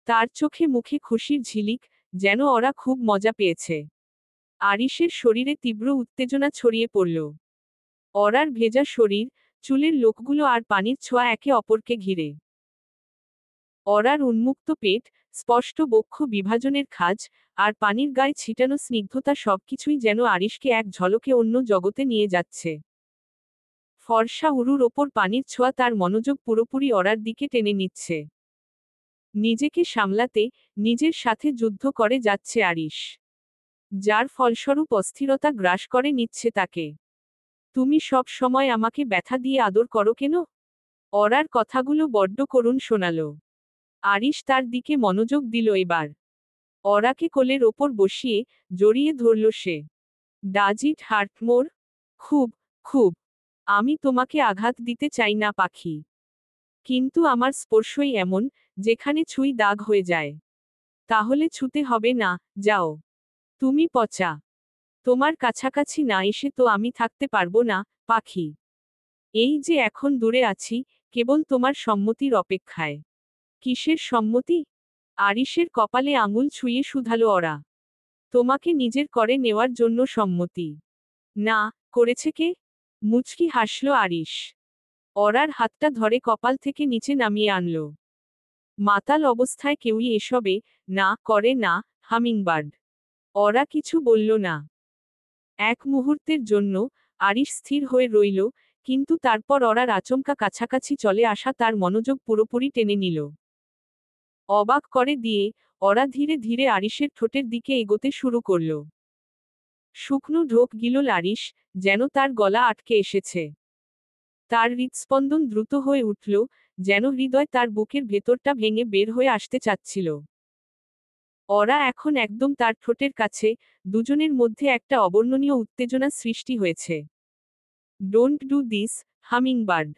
তার চোখে মুখে খুশির ঝিলিক, যেন ওরা খুব মজা পেয়েছে। আরিশের শরীরে তীব্র উত্তেজনা ছড়িয়ে পড়ল। অরার ভেজা শরীর, চুলের লোকগুলো আর পানির ছোঁয়া একে অপরকে ঘিরে। অরার উন্মুক্ত পেট, স্পষ্ট বক্ষ বিভাজনের খাঁজ, আর পানির গায়ে ছিটানো স্নিগ্ধতা সবকিছুই যেন আরিশকে এক ঝলকে অন্য জগতে নিয়ে যাচ্ছে। ফর্সা উরুর ওপর পানির ছোঁয়া তার মনোযোগ পুরোপুরি অরার দিকে টেনে নিচ্ছে। নিজেকে সামলাতে, নিজের সাথে যুদ্ধ করে যাচ্ছে আরিশ। যার ফলস্বরূপ অস্থিরতা গ্রাস করে নিচ্ছে তাকে। তুমি সব সময় আমাকে ব্যথা দিয়ে আদর করো কেন? অরার কথাগুলো বড্ড করুণ শোনালো। আরিশ তার দিকে মনোযোগ দিল এবার। অরাকে কোলের ওপর বসিয়ে, জড়িয়ে ধরল সে। ডাজ ইট হার্ট মোর? খুব, খুব। আমি তোমাকে আঘাত দিতে চাই না পাখি। কিন্তু আমার স্পর্শই এমন, যেখানে ছুঁই দাগ হয়ে যায়। তাহলে ছুতে হবে না, যাও। তুমি পচা। তোমার কাছাকাছি না এসে তো আমি থাকতে পারবো না, পাখি। এই যে এখন দূরে আছি, কেবল তোমার সম্মতির অপেক্ষায়। কিসের সম্মতি? আরিশের কপালে আঙুল ছুঁয়ে শুধালো ওরা। তোমাকে নিজের করে নেওয়ার জন্য সম্মতি। না, করেছে কে? মুচকি হাসল আরিশ। অরার হাতটা ধরে কপাল থেকে নিচে নামিয়ে আনল। মাতাল অবস্থায় কেউই এসবে না করে না, হামিংবার্ড। ওরা কিছু বলল না। এক মুহূর্তের জন্য আরিশ স্থির হয়ে রইল, কিন্তু তারপর অরার আচমকা কাছাকাছি চলে আসা তার মনোযোগ পুরোপুরি টেনে নিল। অবাক করে দিয়ে, ওরা ধীরে ধীরে আরিশের ঠোঁটের দিকে এগোতে শুরু করল। শুকনো ঢোক গিলল আরিশ, যেন তার গলা আটকে এসেছে। তার হৃৎস্পন্দন দ্রুত হয়ে উঠল, যেন হৃদয় তার বুকের ভেতরটা ভেঙে বের হয়ে আসতে চাচ্ছিল। ওরা এখন একদম তার ঠোঁটের কাছে, দুজনের মধ্যে একটা অবর্ণনীয় উত্তেজনা সৃষ্টি হয়েছে। Don't do this, hummingbird.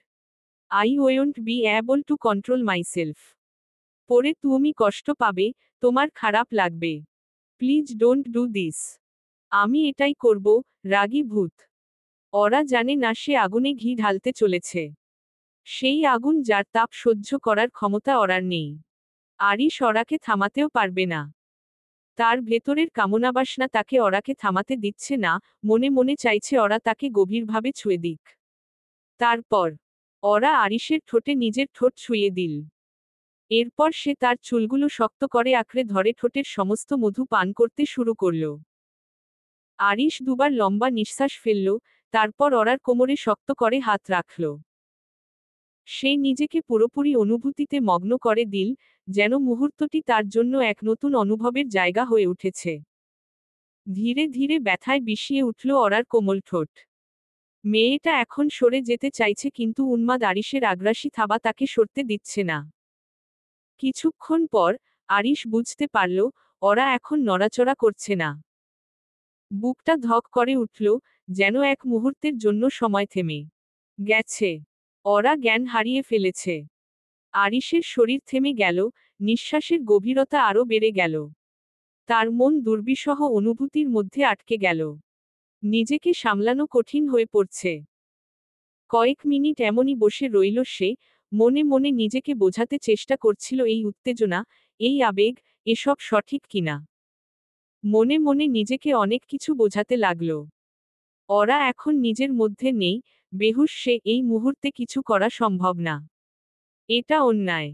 I won't be able to control myself. পরে তুমি কষ্ট পাবে, তোমার খারাপ লাগবে। Please don't do this. আমি এটাই করব, রাগী ভূত। ওরা জানে না সে আগুনে ঘি ঢালতে চলেছে। সেই আগুন যার তাপ সহ্য করার ক্ষমতা ওরার নেই। আরিশ ওরাকে থামাতেও পারবে না। তার ভেতরের কামনাবাসনা তাকে ওরাকে থামাতে দিচ্ছে না, মনে মনে চাইছে ওরা তাকে গভীরভাবে ছুঁয়ে দিক। তারপর ওরা আরিশের ঠোঁটে নিজের ঠোঁট ছুঁয়ে দিল। এরপর সে তার চুলগুলো শক্ত করে আঁকড়ে ধরে ঠোঁটের সমস্ত মধু পান করতে শুরু করল। আরিশ দুবার লম্বা নিঃশ্বাস ফেলল, তারপর ওরার কোমরে শক্ত করে হাত রাখল। সে নিজেকে পুরোপুরি অনুভূতিতে মগ্ন করে দিল, যেন মুহূর্তটি তার জন্য এক নতুন অনুভবের জায়গা হয়ে উঠেছে। ধীরে ধীরে ব্যথায় বিষিয়ে উঠল ওরার কোমল ঠোঁট। মেয়েটা এখন সরে যেতে চাইছে, কিন্তু উন্মাদ আরিশের আগ্রাসী থাবা তাকে সরতে দিচ্ছে না। কিছুক্ষণ পর আরিশ বুঝতে পারল, ওরা এখন নড়াচড়া করছে না। বুকটা ধক করে উঠল, যেন এক মুহূর্তের জন্য সময় থেমে গেছে। ওরা জ্ঞান হারিয়ে ফেলেছে। আরিশের শরীর থেমে গেল, নিঃশ্বাসের গভীরতা আরও বেড়ে গেল। তার মন দুর্বিষহ অনুভূতির মধ্যে আটকে গেল। নিজেকে সামলানো কঠিন হয়ে পড়ছে। কয়েক মিনিট এমনই বসে রইল সে, মনে মনে নিজেকে বোঝাতে চেষ্টা করছিল এই উত্তেজনা, এই আবেগ, এসব সঠিক কিনা। মনে মনে নিজেকে অনেক কিছু বোঝাতে লাগল। ওরা এখন নিজের মধ্যে নেই, বেহুশ সে, এই মুহূর্তে কিছু করা সম্ভব না। এটা অন্যায়।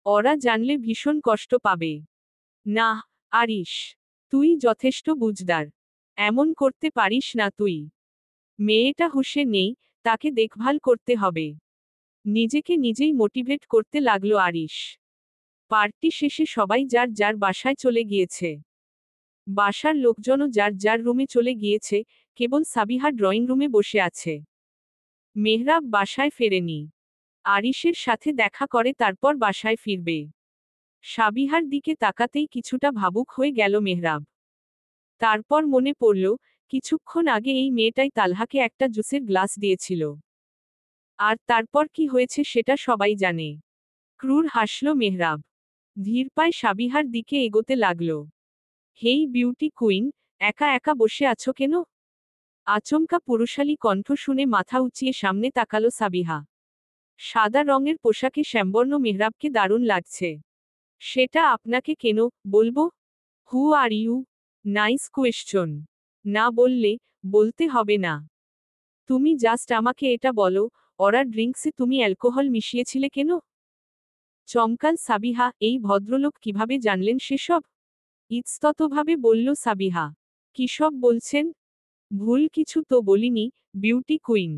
ওরা জানলে ভীষণ কষ্ট পাবে। না, আরিশ, তুই যথেষ্ট বুঝদার। এমন করতে পারিস না তুই। মেয়েটা হুঁশে নেই, তাকে দেখভাল করতে হবে। নিজেকে নিজেই মোটিভেট করতে লাগলো আরিশ। পার্টি শেষে সবাই যার যার বাসায় চলে গিয়েছে। বাসার লোকজনও যার যার রুমে চলে গিয়েছে, কেবল সাবিহা ড্রয়িং রুমে বসে আছে। মেহরাব বাসায় ফেরেনি। আরিশের সাথে দেখা করে তারপর বাসায় ফিরবে। সাবিহার দিকে তাকাতেই কিছুটা ভাবুক হয়ে গেল মেহরাব। তারপর মনে পড়ল, কিছুক্ষণ আগে এই মেয়েটাই তালহাকে একটা জুসের গ্লাস দিয়েছিল। আর তারপর কি হয়েছে সেটা সবাই জানে। ক্রুর হাসল মেহরাব। ধীর পায়ে সাবিহার দিকে এগোতে লাগল। হেই বিউটি কুইন, একা একা বসে আছো কেন? আচমকা পুরুষালী কণ্ঠ শুনে মাথা উঁচিয়ে সামনে তাকালো সাবিহা। সাদা রঙের পোশাকে শ্যামবর্ণ মেহরাবকে দারুণ লাগছে। সেটা আপনাকে কেন বলবো? হু আর ইউ? Nice question. না বললে, বলতে হবে না। তুমি জাস্ট আমাকে এটা বলো, ওরা ড্রিঙ্কসে তুমি অ্যালকোহল মিশিয়েছিলে কেন? চমকাল সাবিহা, এই ভদ্রলোক কিভাবে জানলেন সেসব? ইতস্ততভাবে বলল সাবিহা। কিসব বলছেন? ভুল কিছু তো বলিনি, বিউটি কুইন।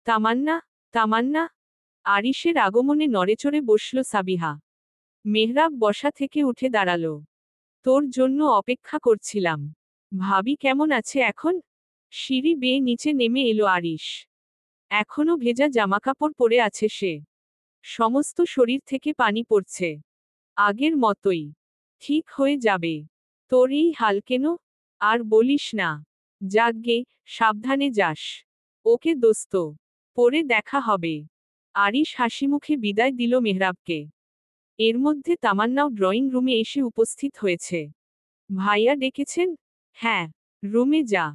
তামান্না? তামান্না? আরিশের আগমনে নড়েচড়ে বসল সাবিহা। মেহরাব বসা থেকে উঠে দাঁড়ালো। তোর জন্য অপেক্ষা করছিলাম। ভাবি কেমন আছে এখন? সিঁড়ি বেয়ে নিচে নেমে এলো আরিশ। এখনো ভেজা জামাকাপড় পরে আছে সে। সমস্ত শরীর থেকে পানি পড়ছে। আগের মতোই। ঠিক হয়ে যাবে। তোর এই হাল কেন? আর বলিস না। যাকগে, সাবধানে যাস। ওকে দোস্ত। পরে দেখা হবে। আরিশ হাসিমুখে বিদায় দিল মেহরাবকে। এর মধ্যে তামান্নাও ড্রয়িং রুমে এসে উপস্থিত হয়েছে। ভাইয়া ডেকেছেন? হ্যাঁ, রুমে যা।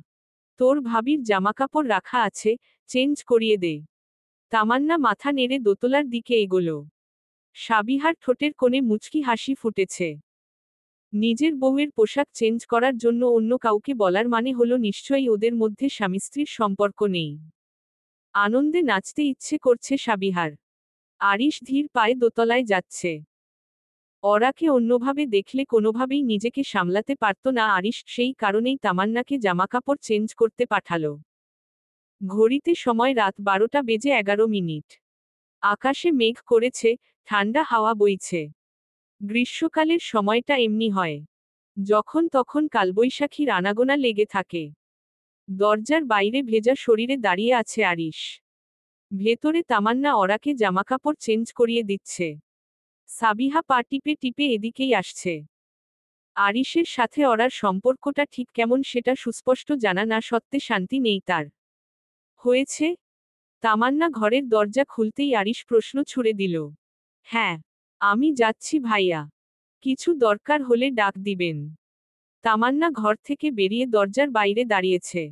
তোর ভাবির জামাকাপড় রাখা আছে, চেঞ্জ করিয়ে দে। তামান্না মাথা নেড়ে দোতলার দিকে এগোলো। সাবিহার ঠোঁটের কোণে মুচকি হাসি ফুটেছে। নিজের বউয়ের পোশাক চেঞ্জ করার জন্য অন্য কাউকে বলার মানে হলো নিশ্চয়ই ওদের মধ্যে স্বামী স্ত্রীর সম্পর্ক নেই। আনন্দে নাচতে ইচ্ছে করছে সাবিহার। আরিশ ধীর পায়ে দোতলায় যাচ্ছে। ওরাকে অন্যভাবে দেখলে কোনোভাবেই নিজেকে সামলাতে পারত না আরিশ, সেই কারণেই তামান্নাকে জামাকাপড় চেঞ্জ করতে পাঠালো। ঘড়িতে সময় রাত 12:11। আকাশে মেঘ করেছে, ঠান্ডা হাওয়া বইছে। গ্রীষ্মকালের সময়টা এমনি হয়। যখন তখন কালবৈশাখীর আনাগোনা লেগে থাকে। দরজার বাইরে ভেজা শরীরে দাঁড়িয়ে আছে আরিশ। ভেতরে তামান্না ওরাকে জামাকাপড় চেঞ্জ করিয়ে দিচ্ছে। সাবিহা পা টিপে টিপে এদিকেই আসছে। আরিশের সাথে ওরার সম্পর্কটা ঠিক কেমন সেটা সুস্পষ্ট জানা না সত্ত্বে শান্তি নেই তার। হয়েছে? তামান্না ঘরের দরজা খুলতেই আরিশ প্রশ্ন ছুড়ে দিল। হ্যাঁ, আমি যাচ্ছি ভাইয়া। কিছু দরকার হলে ডাক দিবেন। তামান্না ঘর থেকে বেরিয়ে দরজার বাইরে দাঁড়িয়েছে।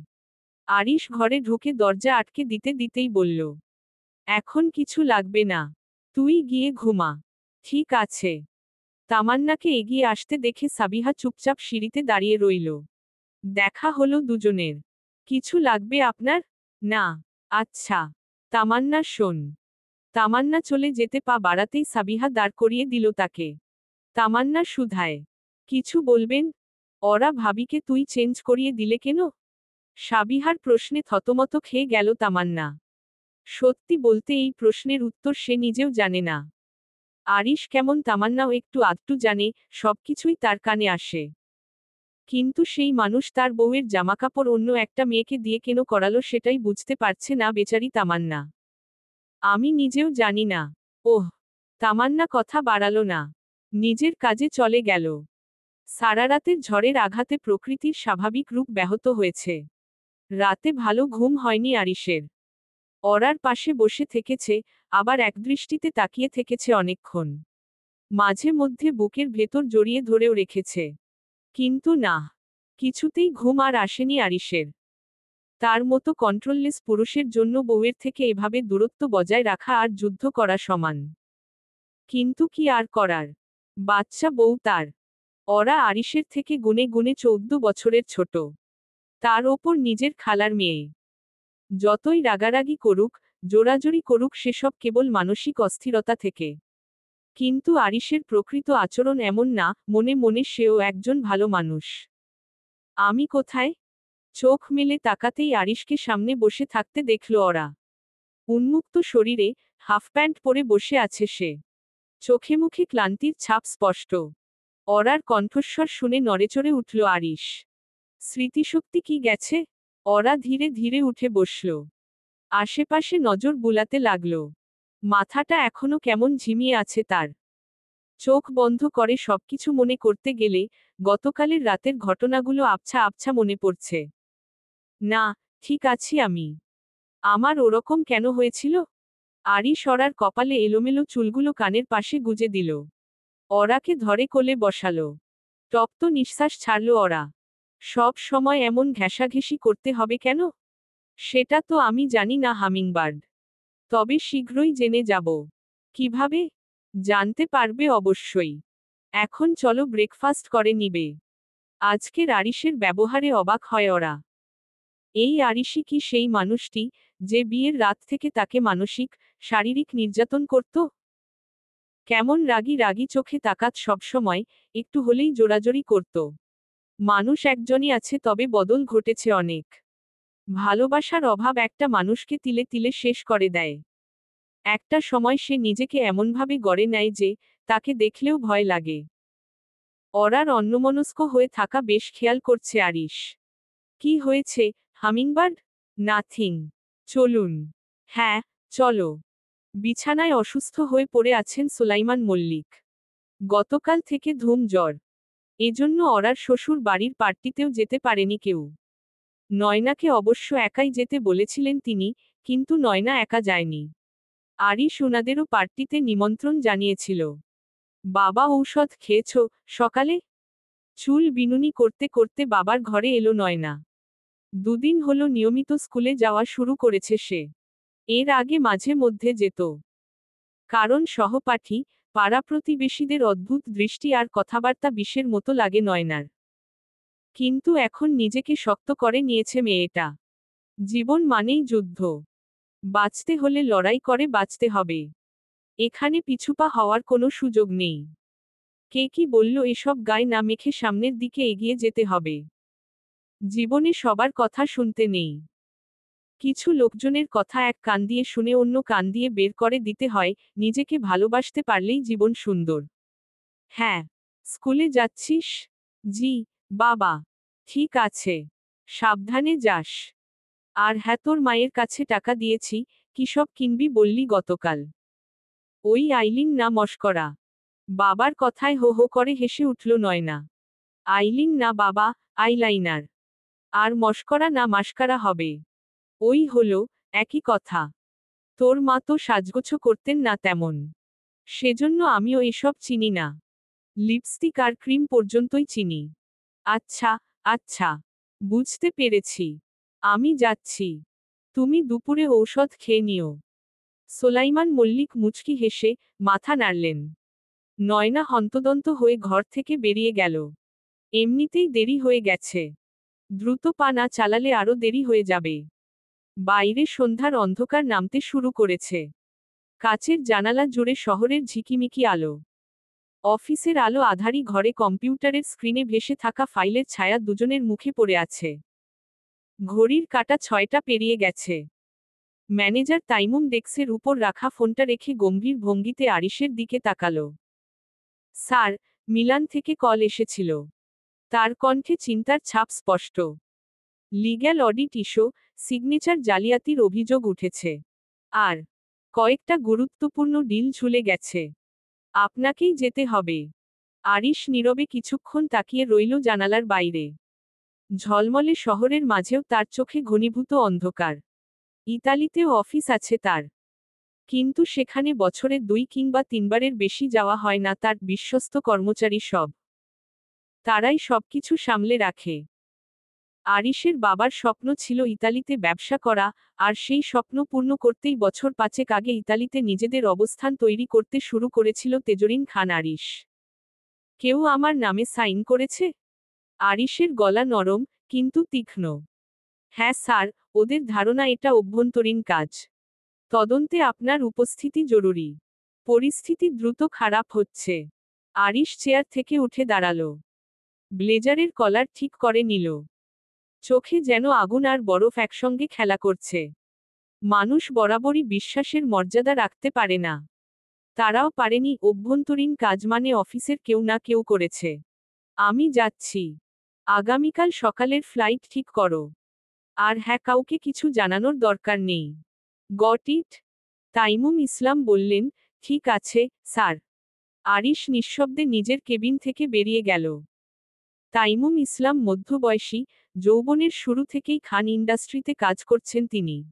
আরিশ ঘরে ঢুকে দরজা আটকে দিতে দিতেই বলল, এখন কিছু লাগবে না। তুই গিয়ে ঘুমা। ঠিক আছে। তামান্নাকে এগিয়ে আসতে দেখে সাবিহা চুপচাপ সিঁড়িতে দাঁড়িয়ে রইল। দেখা হলো দুজনের। কিছু লাগবে আপনার? না। আচ্ছা। তামান্না শোন। তামান্না চলে যেতে পা বাড়াতেই সাবিহা দাঁড় করিয়ে দিল তাকে। তামান্না শুধায়, কিছু বলবেন? ওরা ভাবিকে তুই চেঞ্জ করিয়ে দিলে কেন? সাবিহার প্রশ্নে থতমত খেয়ে গেল তামান্না। সত্যি বলতে এই প্রশ্নের উত্তর সে নিজেও জানে না। আরিশ কেমন তামান্নাও একটু আধটু জানে, সবকিছুই তার কানে আসে। কিন্তু সেই মানুষ তার বউয়ের জামাকাপড় অন্য একটা মেয়েকে দিয়ে কেন করালো সেটাই বুঝতে পারছে না বেচারি তামান্না। আমি নিজেও জানি না। ওহ। তামান্না কথা বাড়ালো না। নিজের কাজে চলে গেল। সারারাতের ঝড়ের আঘাতে প্রকৃতির স্বাভাবিক রূপ ব্যাহত হয়েছে। রাতে ভালো ঘুম হয়নি আরিশের। ওরার পাশে বসে থেকেছে, আবার একদৃষ্টিতে তাকিয়ে থেকেছে অনেকক্ষণ। মাঝে মধ্যে বুকের ভেতর জড়িয়ে ধরেও রেখেছে। কিন্তু না, কিছুতেই ঘুম আর আসেনি আরিশের। তার মতো কন্ট্রোললেস পুরুষের জন্য বউয়ের থেকে এভাবে দূরত্ব বজায় রাখা আর যুদ্ধ করা সমান। কিন্তু কি আর করার? বাচ্চা বউ তার। ওরা আরিশের থেকে গুণে গুণে 14 বছরের ছোট। তার ওপর নিজের খালার মেয়ে। যতই রাগারাগি করুক, জোরাজুরি করুক সেসব কেবল মানসিক অস্থিরতা থেকে। কিন্তু আরিশের প্রকৃত আচরণ এমন না, মনে মনে সেও একজন ভালো মানুষ। আমি কোথায়? চোখ মেলে তাকাতেই আরিশকে সামনে বসে থাকতে দেখল ওরা। উন্মুক্ত শরীরে, হাফ প্যান্ট পরে বসে আছে সে। চোখে মুখে ক্লান্তির ছাপ স্পষ্ট। অরার কণ্ঠস্বর শুনে নড়েচড়ে উঠল আরিশ। স্মৃতিশক্তি কি গেছে? অরা ধীরে ধীরে উঠে বসল। আশেপাশে নজর বুলাতে লাগল। মাথাটা এখনো কেমন ঝিমিয়ে আছে তার। চোখ বন্ধ করে সবকিছু মনে করতে গেলে গতকালের রাতের ঘটনাগুলো আবছা আবছা মনে পড়ছে। না, ঠিক আছি আমি। আমার ওরকম কেন হয়েছিল? আরিশ অরার কপালে এলোমেলো চুলগুলো কানের পাশে গুজে দিল। অরাকে ধরে কোলে বসালো। তপ্ত নিঃশ্বাস ছাড়ল অরা। সব সময় এমন ঘেঁষাঘেঁষি করতে হবে কেন? সেটা তো আমি জানি না হামিংবার্ড। তবে শীঘ্রই জেনে যাব। কিভাবে? জানতে পারবে অবশ্যই। এখন চলো ব্রেকফাস্ট করে নিবে। আজকের আরিশের ব্যবহারে অবাক হয় ওরা। এই আরিশই কি সেই মানুষটি, যে বিয়ের রাত থেকে তাকে মানসিক, শারীরিক নির্যাতন করত? কেমন রাগী রাগী চোখে তাকাত সবসময়, একটু হলেই জোরাজোরি করত। মানুষ একজনই আছে, তবে বদল ঘটেছে অনেক। ভালোবাসার অভাব একটা মানুষকে তিলে তিলে শেষ করে দেয়। একটা সময় সে নিজেকে এমনভাবে গড়ে নেয় যে, তাকে দেখলেও ভয় লাগে। অরার অন্যমনস্ক হয়ে থাকা বেশ খেয়াল করছে আরিশ। কি হয়েছে, হামিংবার্ড? নাথিং। চলুন। হ্যাঁ, চলো। বিছানায় অসুস্থ হয়ে পড়ে আছেন সুলাইমান মল্লিক। গতকাল থেকে ধুম জ্বর। এজন্য অরার শ্বশুর বাড়ির পার্টিতেও যেতে পারেনি কেউ। নয়নাকে অবশ্য একাই যেতে বলেছিলেন তিনি, কিন্তু নয়না একা যায়নি। আরিশ ওনাদেরও পার্টিতে নিমন্ত্রণ জানিয়েছিল। বাবা ঔষধ খেয়েছ সকালে? চুল বিনুনি করতে করতে বাবার ঘরে এলো নয়না। দুদিন হলো নিয়মিত স্কুলে যাওয়া শুরু করেছে সে। এর আগে মাঝে মধ্যে যেত। কারণ সহপাঠী, পাড়া প্রতিবেশীদের অদ্ভুত দৃষ্টি আর কথাবার্তা বিষের মতো লাগে নয়নার। কিন্তু এখন নিজেকে শক্ত করে নিয়েছে মেয়েটা। জীবন মানেই যুদ্ধ। বাঁচতে হলে লড়াই করে বাঁচতে হবে। এখানে পিছুপা হওয়ার কোনো সুযোগ নেই। কে কি বলল এসব গায়ে না মেখে সামনের দিকে এগিয়ে যেতে হবে। জীবনে সবার কথা শুনতে নেই। কিছু লোকজনের কথা এক কান দিয়ে শুনে অন্য কান দিয়ে বের করে দিতে হয়, নিজেকে ভালোবাসতে পারলেই জীবন সুন্দর। হ্যাঁ। স্কুলে যাচ্ছিস? জি, বাবা। ঠিক আছে। সাবধানে যাস। আর হ্যাঁ, তোর মায়ের কাছে টাকা দিয়েছি, কি সব কিনবি বললি গতকাল? ওই আইলিন না মশকরা? বাবার কথায় হো হো করে হেসে উঠল নয়না। আইলিন না বাবা, আইলাইনার। আর মশকরা না মাস্কারা হবে। ওই হলো, একই কথা। তোর মা তো সাজগোছ করতেন না তেমন। সেজন্য আমিও এসব চিনি না। লিপস্টিক আর ক্রিম পর্যন্তই চিনি। আচ্ছা, আচ্ছা। বুঝতে পেরেছি। আমি যাচ্ছি। তুমি দুপুরে ঔষধ খেয়ে নিও। সোলাইমান মল্লিক মুচকি হেসে মাথা নাড়লেন। নয়না হন্তদন্ত হয়ে ঘর থেকে বেরিয়ে গেল। এমনিতেই দেরি হয়ে গেছে। দ্রুত পা না চালালে আরো দেরি হয়ে যাবে। বাইরে সন্ধ্যার অন্ধকার নামতে শুরু করেছে। কাচের জানালা জুড়ে শহরের ঝিকিমিকি আলো। অফিসের আলো আধারি ঘরে কম্পিউটারের স্ক্রিনে ভেসে থাকা ফাইলের ছায়া দুজনের মুখে পড়ে আছে। ঘড়ির কাঁটা 6টা পেরিয়ে গেছে। ম্যানেজার তাইমুম ডেস্কের উপর রাখা ফোনটা রেখে গম্ভীর ভঙ্গিতে আরিশের দিকে তাকালো। স্যার, মিলান থেকে কল এসেছিল। তার কণ্ঠে চিন্তার ছাপ স্পষ্ট। লিগ্যাল অডিট ইস্যু, সিগনেচার জালিয়াতির অভিযোগ উঠেছে। আর কয়েকটা গুরুত্বপূর্ণ ডিল ঝুলে গেছে। আপনাকেই যেতে হবে। আরিশ নীরবে কিছুক্ষণ তাকিয়ে রইল জানালার বাইরে। ঝলমলে শহরের মাঝেও তার চোখে ঘনীভূত অন্ধকার। ইতালিতেও অফিস আছে তার। কিন্তু সেখানে বছরে 2 কিংবা 3বারের বেশি যাওয়া হয় না তার বিশ্বস্ত কর্মচারী সব। তারাই সবকিছু সামলে রাখে। আরিশের বাবার স্বপ্ন ছিল ইতালিতে ব্যবসা করা, আর সেই স্বপ্ন পূর্ণ করতেই বছর 5 আগে ইতালিতে নিজেদের অবস্থান তৈরি করতে শুরু করেছিল তেজরিন খান আরিশ। কেউ আমার নামে সাইন করেছে? আরিশের গলা নরম, কিন্তু তীক্ষ্ণ। হ্যাঁ স্যার, ওদের ধারণা এটা অভ্যন্তরীণ কাজ। তদন্তে আপনার উপস্থিতি জরুরি। পরিস্থিতি দ্রুত খারাপ হচ্ছে। আরিশ চেয়ার থেকে উঠে দাঁড়ালো। ব্লেজারের কলার ঠিক করে নিল। চোখে যেন আগুন আর বরফ একসঙ্গে খেলা করছে। মানুষ বরাবরই বিশ্বাসের মর্যাদা রাখতে পারে না। তারাও পারেনি। অভ্যন্তরীণ কাজ মানে অফিসের কেউ না কেউ করেছে। আমি যাচ্ছি। আগামীকাল সকালের ফ্লাইট ঠিক করো। আর হ্যাঁ, কাউকে কিছু জানানোর দরকার নেই। Got it? তাইমুম ইসলাম বললেন, ঠিক আছে, স্যার। আরিশ নিঃশব্দে নিজের কেবিন থেকে বেরিয়ে গেল। তাইমুম ইসলাম মধ্যবয়সী, যৌবনের শুরু থেকেই খান ইন্ডাস্ট্রিতে কাজ করছেন তিনি।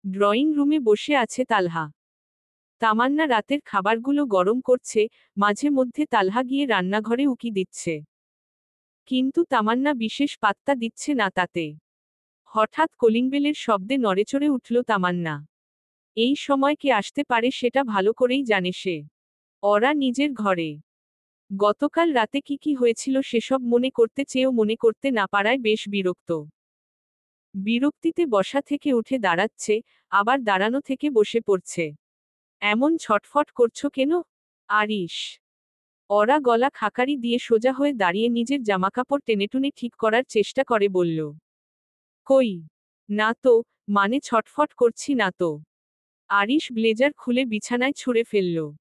ড্রয়িং রুমে বসে আছে তালহা। তামান্না রাতের খাবারগুলো গরম করছে, মাঝে মধ্যে তালহা গিয়ে রান্নাঘরে উকি দিচ্ছে। কিন্তু তামান্না বিশেষ পাত্তা দিচ্ছে না তাতে। হঠাৎ কলিংবেলের শব্দে নড়েচড়ে উঠল তামান্না। এই সময় কে আসতে পারে সেটা ভালো করেই জানে সে। ওরা নিজের ঘরে। গতকাল রাতে কি হয়েছিল সেসব মনে করতে চেয়েও মনে করতে না পারায় বেশ বিরক্ত। বিরক্তিতে বসা থেকে উঠে দাঁড়াচ্ছে, আবার দাঁড়ানো থেকে বসে পড়ছে। এমন ছটফট করছো কেন, আরিশ? ওরা গলা খাকারি দিয়ে সোজা হয়ে দাঁড়িয়ে নিজের জামাকাপড় টেনেটুনে ঠিক করার চেষ্টা করে বলল। কই, না তো, মানে ছটফট করছি না তো। আরিশ ব্লেজার খুলে বিছানায় ছুঁড়ে ফেলল।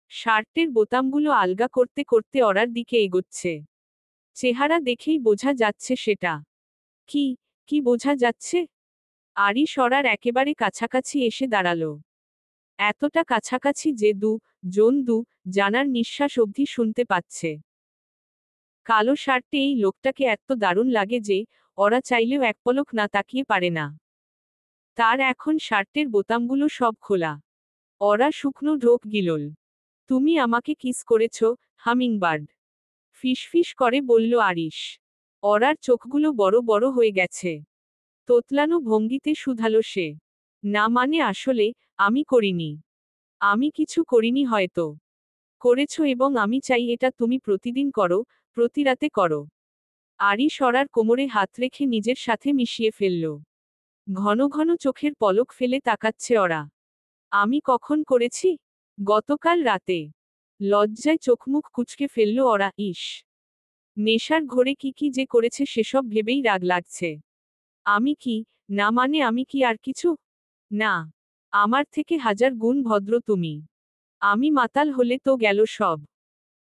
শার্টের বোতামগুলো আলগা করতে করতে ওরার দিকে এগোচ্ছে। চেহারা দেখেই বোঝা যাচ্ছে সেটা। কি, কি বোঝা যাচ্ছে? আরিশ ওরার একেবারে কাছাকাছি এসে দাঁড়ালো। এতটা কাছাকাছি যে দু জানার নিঃশ্বাস অবধি শুনতে পাচ্ছে। কালো শার্টে এই লোকটাকে এত দারুণ লাগে যে ওরা চাইলেও এক পলক না তাকিয়ে পারে না। তার এখন শার্টের বোতামগুলো সব খোলা। ওরা শুকনো ঢোক গিলল। তুমি আমাকে কিস করেছ, হামিংবার্ড? ফিসফিস করে বলল আরিশ। ওরার চোখগুলো বড় বড় হয়ে গেছে। তোতলানো ভঙ্গিতে শুধালো সে। না মানে আসলে, আমি করিনি। আমি কিছু করিনি হয়তো। করেছ এবং আমি চাই এটা তুমি প্রতিদিন করো, প্রতি রাতে করো। আরিশ ওরার কোমরে হাত রেখে নিজের সাথে মিশিয়ে ফেলল। ঘন ঘন চোখের পলক ফেলে তাকাচ্ছে ওরা। আমি কখন করেছি? গতকাল রাতে। লজ্জায় চোখমুখ কুঁচকে ফেলল ওরা। ইস, নেশার ঘোরে কি যে করেছে সেসব ভেবেই রাগ লাগছে। আমি কি, না মানে আমি কি আর কিছু? না, আমার থেকে হাজার গুণ ভদ্র তুমি। আমি মাতাল হলে তো গেল সব।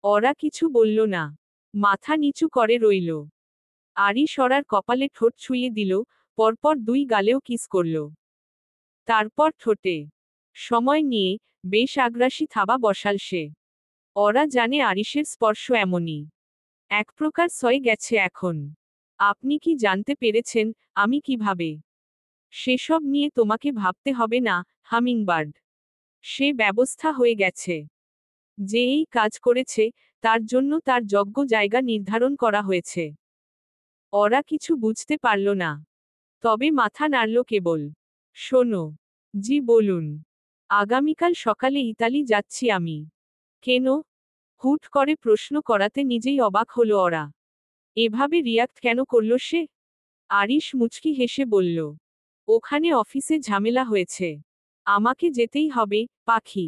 ওরা কিছু বলল না। মাথা নিচু করে রইল। আরিশ ওরার কপালে ঠোঁট ছুঁয়ে দিল, পরপর দুই গালেও কিস করল। তারপর ঠোঁটে সময় নিয়ে বেশ আগ্রাসী থাবা বসাল সে। ওরা জানে আরিশের স্পর্শ এমনই। এক প্রকার সয়ে গেছে এখন। আপনি কি জানতে পেরেছেন, আমি কিভাবে? সেসব নিয়ে তোমাকে ভাবতে হবে না, হামিংবার্ড। সে ব্যবস্থা হয়ে গেছে। যে এই কাজ করেছে, তার জন্য তার যোগ্য জায়গা নির্ধারণ করা হয়েছে। ওরা কিছু বুঝতে পারল না। তবে মাথা নাড়ল কেবল। শোনো। জি বলুন। আগামীকাল সকালে ইতালি যাচ্ছি আমি। কেন? হুট করে প্রশ্ন করাতে নিজেই অবাক হলো ওরা। এভাবে রিয়াক্ট কেন করল সে? আরিশ মুচকি হেসে বলল। ওখানে অফিসে ঝামেলা হয়েছে। আমাকে যেতেই হবে, পাখি।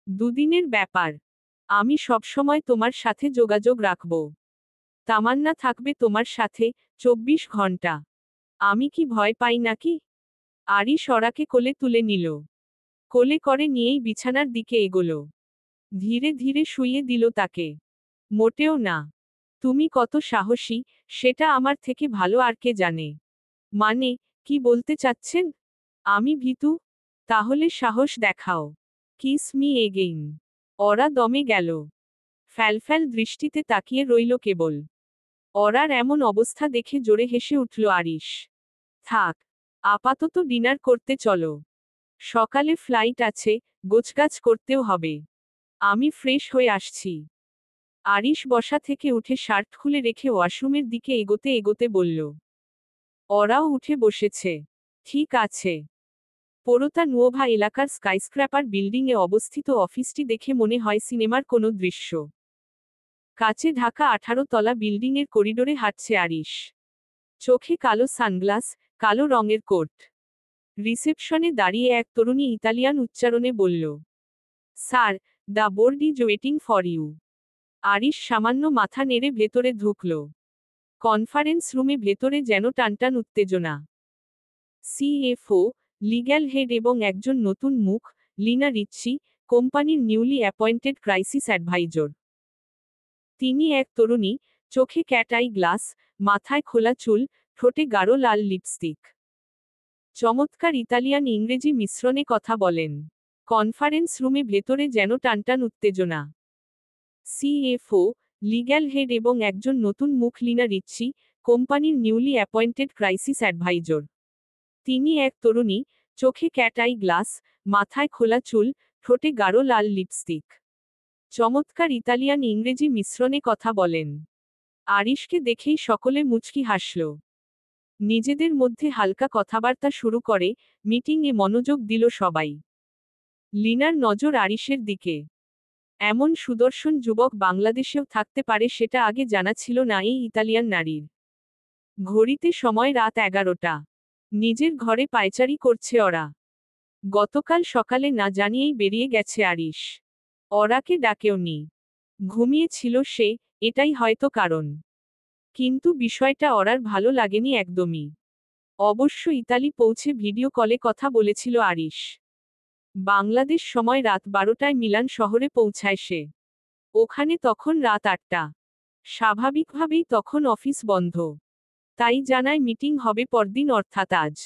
দুদিনের ব্যাপার। আমি সবসময় তোমার সাথে যোগাযোগ রাখব। তামান্না থাকবে তোমার সাথে 24 ঘন্টা। আমি কি ভয় পাই নাকি? আরিশ ওরাকে কোলে তুলে নিল। কোলে করে নিয়েই বিছানার দিকে এগোলো। ধীরে ধীরে শুইয়ে দিল তাকে। মোটেও না। তুমি কত সাহসী, সেটা আমার থেকে ভালো আর কে জানে। মানে, কি বলতে চাচ্ছেন? আমি ভীতু? তাহলে সাহস দেখাও। Kiss me again. ওরা দমে গেল। ফ্যালফ্যাল দৃষ্টিতে তাকিয়ে রইল কেবল। ওরার এমন অবস্থা দেখে জোরে হেসে উঠল আরিশ। থাক, আপাতত ডিনার করতে চলো। সকালে ফ্লাইট আছে, গোছগাছ করতেও হবে। আমি ফ্রেশ হয়ে আসছি। আরিশ বসা থেকে উঠে শার্ট খুলে রেখে ওয়াশরুমের দিকে এগোতে এগোতে বলল। ওরাও উঠে বসেছে। ঠিক আছে। পোরোতা নুয়োভা এলাকার স্কাইস্ক্র্যাপার বিল্ডিংয়ে অবস্থিত অফিসটি দেখে মনে হয় সিনেমার কোনো দৃশ্য। কাচে ঢাকা 18 তলা বিল্ডিংয়ের করিডোরে হাঁটছে আরিশ। চোখে কালো সানগ্লাস, কালো রঙের কোট। রিসেপশনে দাঁড়িয়ে এক তরুণী ইতালিয়ান উচ্চারণে বলল। Sir, the board is waiting for you. Arish সামান্য মাথা নেড়ে ভেতরে ঢুকল। কনফারেন্স রুমে ভেতরে যেন টানটান উত্তেজনা। সিএফও, লিগ্যাল হেড এবং একজন নতুন মুখ, লিনা রিচ্চি, কোম্পানির নিউলি অ্যাপয়েন্টেড ক্রাইসিস অ্যাডভাইজর। তিনি এক তরুণী, চোখে ক্যাট আই গ্লাস, মাথায় খোলা চুল, ঠোঁটে গাঢ় লাল লিপস্টিক। চমৎকার ইতালিয়ান ইংরেজি মিশ্রণে কথা বলেন। কনফারেন্স রুমে ভেতরে যেন টানটান উত্তেজনা। সিএফও, লিগ্যাল হেড এবং একজন নতুন মুখ লিনা রিচ্চি, কোম্পানির নিউলি অ্যাপয়েন্টেড ক্রাইসিস অ্যাডভাইজর। তিনি এক তরুণী, চোখে ক্যাট আই গ্লাস, মাথায় খোলা চুল, ঠোঁটে গাঢ় লাল লিপস্টিক। চমৎকার ইতালিয়ান ইংরেজি মিশ্রণে কথা বলেন। আরিশকে দেখেই সকলে মুচকি হাসল। নিজেদের মধ্যে হালকা কথাবার্তা শুরু করে, মিটিংয়ে মনোযোগ দিল সবাই। লিনার নজর আরিশের দিকে। এমন সুদর্শন যুবক বাংলাদেশেও থাকতে পারে সেটা আগে জানা ছিল না এই ইতালিয়ান নারীর। ঘড়িতে সময় রাত 11টা। নিজের ঘরে পায়চারি করছে ওরা। গতকাল সকালে না জানিয়েই বেরিয়ে গেছে আরিশ। ওরাকে ডাকেওনি। ঘুমিয়েছিল সে, এটাই হয়তো কারণ। কিন্তু বিষয়টা ওরার ভালো লাগেনি একদমই। অবশ্য ইতালি পৌঁছে ভিডিও কলে কথা বলেছিল আরিশ। বাংলাদেশ সময় রাত 12টায় মিলান শহরে পৌঁছায় সে। ওখানে তখন রাত 8টা। স্বাভাবিকভাবেই তখন অফিস বন্ধ। তাই জানায় মিটিং হবে পরদিন অর্থাৎ আজ।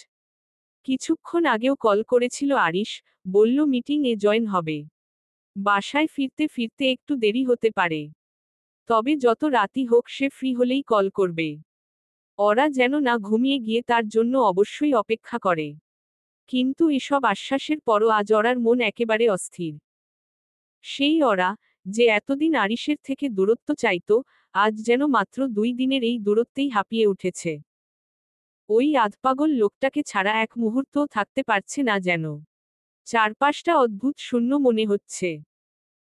কিছুক্ষণ আগেও কল করেছিল আরিশ, বলল মিটিং এ জয়েন হবে। বাসায় ফিরতে ফিরতে একটু দেরি হতে পারে। তবে যত রাতই হোক সে ফ্রি হলেই কল করবে। ওরা যেন না ঘুমিয়ে গিয়ে তার জন্য অবশ্যই অপেক্ষা করে। কিন্তু এসব আশ্বাসের পরও আজ ওরার মন একেবারে অস্থির। সেই ওরা, যে এতদিন আরিশের থেকে দূরত্ব চাইত, আজ যেন মাত্র 2 দিনের এই দূরত্বেই হাঁপিয়ে উঠেছে। ওই আধপাগল লোকটাকে ছাড়া এক মুহূর্তও থাকতে পারছে না যেন। চারপাশটা অদ্ভুত শূন্য মনে হচ্ছে।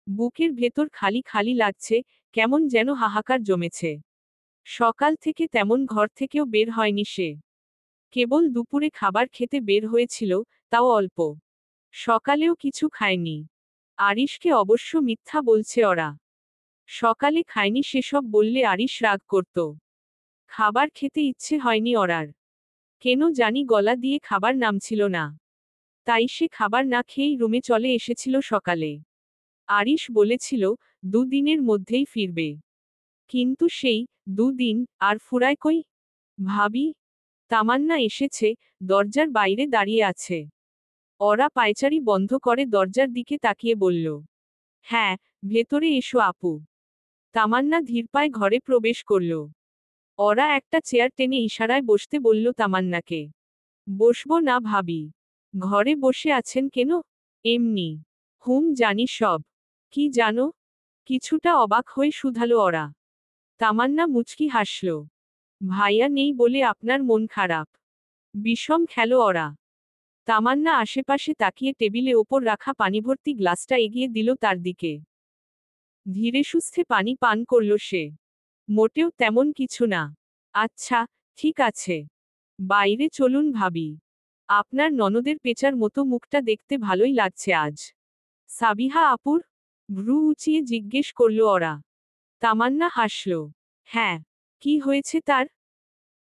বুকের ভেতর খালি খালি লাগছে, কেমন যেন হাহাকার জমেছে। সকাল থেকে তেমন ঘর থেকেও বের হয়নি সে। কেবল দুপুরে খাবার খেতে বের হয়েছিল, তাও অল্প। সকালেও কিছু খায়নি। আরিশকে অবশ্য মিথ্যা বলছে ওরা। সকালে খায়নি সেসব বললে আরিশ রাগ করত। খাবার খেতে ইচ্ছে হয়নি ওরার। কেন জানি গলা দিয়ে খাবার নামছিল না। তাই সে খাবার না খেয়েই রুমে চলে এসেছিল সকালে। আরিশ বলেছিল, 2 দিনের মধ্যেই ফিরবে। কিন্তু সেই 2 দিন আর ফুরায় কই? ভাবি, তামান্না এসেছে, দরজার বাইরে দাঁড়িয়ে আছে। ওরা পায়চারি বন্ধ করে দরজার দিকে তাকিয়ে বলল, হ্যাঁ, ভেতরে এসো আপু। তামান্না ধীর পায়ে ঘরে প্রবেশ করল। ওরা একটা চেয়ার টেনে ইশারায় বসতে বলল তামান্নাকে। বসবো না ভাবি। ঘরে বসে আছেন কেন? এমনি। জানি সব। কি জানো? কিছুটা অবাক হয়ে শুধালো ওরা। তামান্না মুচকি হাসল। ভাইয়া নেই বলে আপনার মন খারাপ। বিষম খেলো ওরা। তামান্না আশেপাশে তাকিয়ে টেবিলে ওপর রাখা পানিভর্তি গ্লাসটা এগিয়ে দিল তার দিকে। ধীরে সুস্থে পানি পান করল সে। মোটেও তেমন কিছু না। আচ্ছা, ঠিক আছে। বাইরে চলুন ভাবি। আপনার ননদের পেঁচার মতো মুখটা দেখতে ভালোই লাগছে আজ। সাবিহা আপুর? ভ্রু উঁচিয়ে জিজ্ঞেস করল ওরা। তামান্না হাসল। হ্যাঁ। কি হয়েছে তার?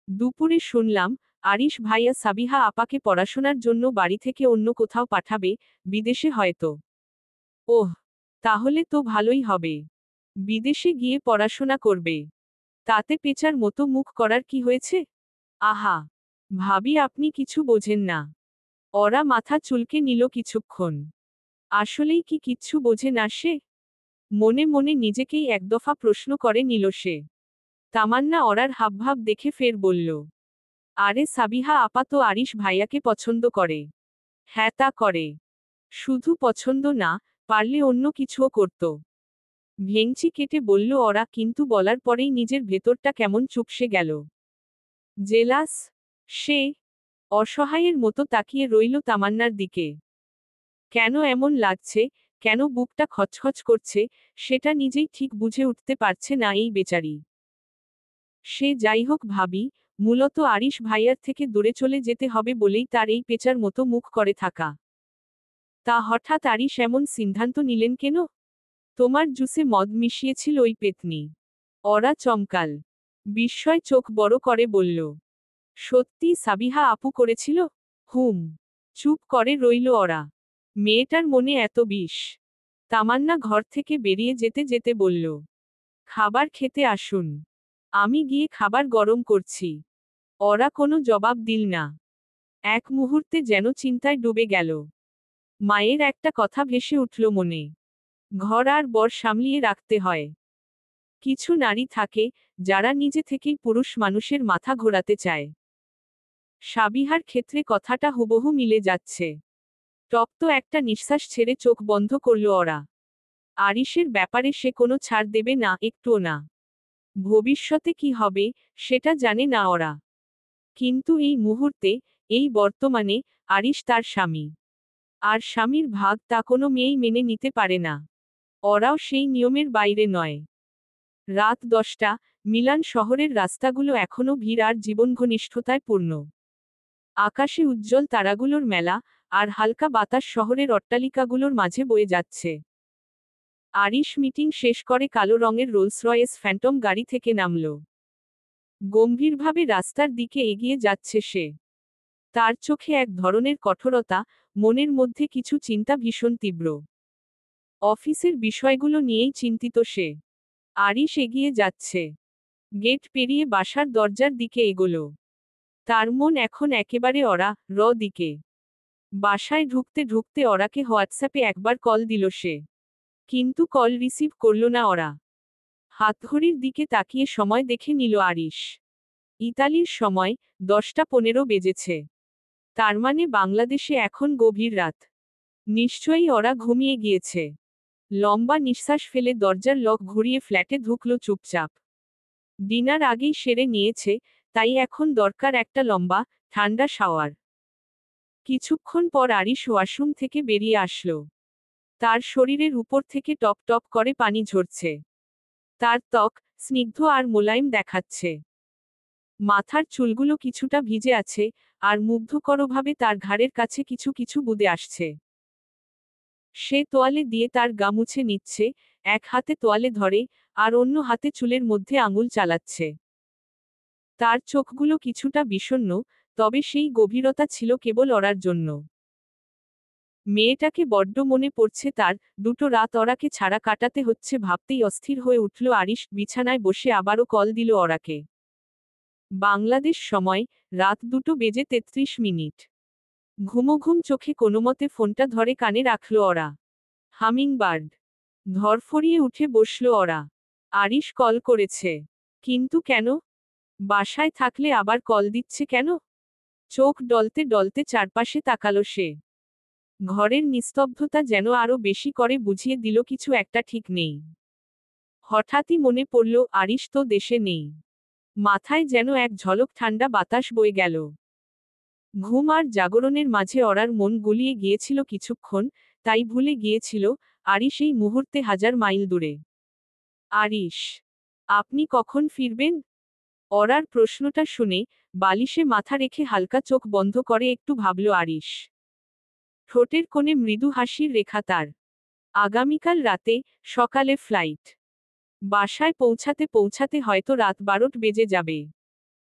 দুপুরে শুনলাম, আরিশ ভাইয়া সাবিহা আপাকে পড়াশোনার জন্য বাড়ি থেকে অন্য কোথাও পাঠাবে, বিদেশে হয়তো। ওহ, তাহলে তো ভালোই হবে। বিদেশে গিয়ে পড়াশোনা করবে। তাতে পেঁচার মতো মুখ করার কি হয়েছে? আহা! ভাবি আপনি কিছু বোঝেন না। ওরা মাথা চুলকে নিল কিছুক্ষণ। আসলেই কি কিচ্ছু বোঝে না সে? মনে মনে নিজেকেই একদফা প্রশ্ন করে নিল সে। তামান্না ওরার হাবভাব দেখে ফের বলল, আরে সাবিহা আপা তো আরিশ ভাইয়াকে পছন্দ করে। হ্যাঁ তা করে। শুধু পছন্দ না, পারলে অন্য কিছুও করত। ভেংচি কেটে বলল ওরা, কিন্তু বলার পরেই নিজের ভেতরটা কেমন চুপসে গেল। জেলাস? সে? অসহায়ের মতো তাকিয়ে রইল তামান্নার দিকে। কেন এমন লাগছে, কেন বুকটা খচখচ করছে, সেটা নিজেই ঠিক বুঝে উঠতে পারছে না এই বেচারি। সে যাই হোক ভাবি, মূলত আরিশ ভাইয়ার থেকে দূরে চলে যেতে হবে বলেই তার এই পেঁচার মতো মুখ করে থাকা। তা হঠাৎ আরিশ এমন সিদ্ধান্ত নিলেন কেন? তোমার জুসে মদ মিশিয়েছিল ওই পেতনি। ওরা চমকাল। বিস্ময় চোখ বড় করে বলল। সত্যি সাবিহা আপু করেছিল? হুম। চুপ করে রইল ওরা। মেয়েটার মনে এত বিষ। তামান্না ঘর থেকে বেরিয়ে যেতে যেতে বলল। খাবার খেতে আসুন। আমি গিয়ে খাবার গরম করছি। ওরা কোনো জবাব দিল না। এক মুহূর্তে যেন চিন্তায় ডুবে গেল। মায়ের একটা কথা ভেসে উঠল মনে। ঘর আর বর সামলিয়ে রাখতে হয়। কিছু নারী থাকে, যারা নিজে থেকেই পুরুষ মানুষের মাথা ঘোরাতে চায়। সাবিহার ক্ষেত্রে কথাটা হুবহু মিলে যাচ্ছে। তপ্ত একটা নিঃশ্বাস ছেড়ে চোখ বন্ধ করল ওরা। আরিশের ব্যাপারে সে কোনো ছাড় দেবে না, একটুও না। ভবিষ্যতে কি হবে, সেটা জানে না ওরা। কিন্তু এই মুহূর্তে, এই বর্তমানে, আরিশ তার স্বামী। আর স্বামীর ভাগ তা কোনো মেয়েই মেনে নিতে পারে না। ওরাও সেই নিয়মের বাইরে নয়। রাত 10টা, মিলান শহরের রাস্তাগুলো এখনও ভিড় আর জীবনঘনিষ্ঠতায় পূর্ণ। আকাশে উজ্জ্বল তারাগুলোর মেলা, আর হালকা বাতাস শহরের অট্টালিকাগুলোর মাঝে বয়ে যাচ্ছে। আরিশ মিটিং শেষ করে কালো রঙের রোলস রয়েস ফ্যান্টম গাড়ি থেকে নামল। গম্ভীরভাবে রাস্তার দিকে এগিয়ে যাচ্ছে সে। তার চোখে এক ধরনের কঠোরতা, মনের মধ্যে কিছু চিন্তা ভীষণ তীব্র। অফিসের বিষয়গুলো নিয়েই চিন্তিত সে। আরিশ এগিয়ে যাচ্ছে। গেট পেরিয়ে বাসার দরজার দিকে এগোলো। তার মন এখন একেবারে দিকে। বাসায় ঢুকতে ঢুকতে ওরাকে হোয়াটসঅ্যাপে একবার কল দিল সে। কিন্তু কল রিসিভ করল না ওরা। হাতঘড়ির দিকে তাকিয়ে সময় দেখে নিল আরিশ। ইতালির সময় 10টা 15 বেজেছে। তার মানে বাংলাদেশে এখন গভীর রাত। নিশ্চয়ই ওরা ঘুমিয়ে গিয়েছে। লম্বা নিঃশ্বাস ফেলে দরজার লক ঘুরিয়ে ফ্ল্যাটে ঢুকল চুপচাপ। ডিনার আগেই সেরে নিয়েছে, তাই এখন দরকার একটা লম্বা, ঠান্ডা শাওয়ার। কিছুক্ষণ পর আরিশ ওয়াশরুম থেকে বেরিয়ে আসলো। তার শরীরের উপর থেকে টপ টপ করে পানি ঝরছে। তার ত্বক স্নিগ্ধ আর মোলায়েম দেখাচ্ছে। মাথার চুলগুলো কিছুটা ভিজে আছে, আর মুগ্ধকরভাবে তার ঘাড়ের কাছে কিছু কিছু বুদে আসছে। সে তোয়ালে দিয়ে তার গা মুছে নিচ্ছে, এক হাতে তোয়ালে ধরে, আর অন্য হাতে চুলের মধ্যে আঙুল চালাচ্ছে। তার চোখগুলো কিছুটা বিষণ্ণ, তবে সেই গভীরতা ছিল কেবল ওরার জন্য। মেয়েটাকে বড্ড মনে পড়ছে তার, 2 রাত ওরাকে ছাড়া কাটাতে হচ্ছে ভাবতেই অস্থির হয়ে উঠল আরিশ। বিছানায় বসে আবারও কল দিল ওরাকে। বাংলাদেশ সময়, রাত 2:33। ঘুমোঘুম চোখে কোনোমতে ফোনটা ধরে কানে রাখল ওরা। হামিংবার্ড। ধরফরিয়ে উঠে বসল ওরা। আরিশ কল করেছে। কিন্তু কেন? বাসায় থাকলে আবার কল দিচ্ছে কেন? চোখ ডলতে ডলতে চারপাশে তাকালো সে। ঘরের নিস্তব্ধতা যেন আরো বেশি করে বুঝিয়ে দিল কিছু একটা ঠিক নেই। হঠাৎই মনে পড়ল আরিশ তো দেশে নেই। মাথায় যেন এক ঝলক ঠান্ডা বাতাস বয়ে গেল। ঘুম আর জাগরণের মাঝে ওরার মন গুলিয়ে গিয়েছিল কিছুক্ষণ, তাই ভুলে গিয়েছিল আরিশ এই মুহূর্তে 1000 মাইল দূরে। আরিশ, আপনি কখন ফিরবেন? ওরার প্রশ্নটা শুনে, বালিশে মাথা রেখে হালকা চোখ বন্ধ করে একটু ভাবল আরিশ। ঠোঁটের কোণে মৃদু হাসির রেখা তার। আগামীকাল রাতে, সকালে ফ্লাইট। বাসায় পৌঁছাতে পৌঁছাতে হয়তো রাত 12 বেজে যাবে।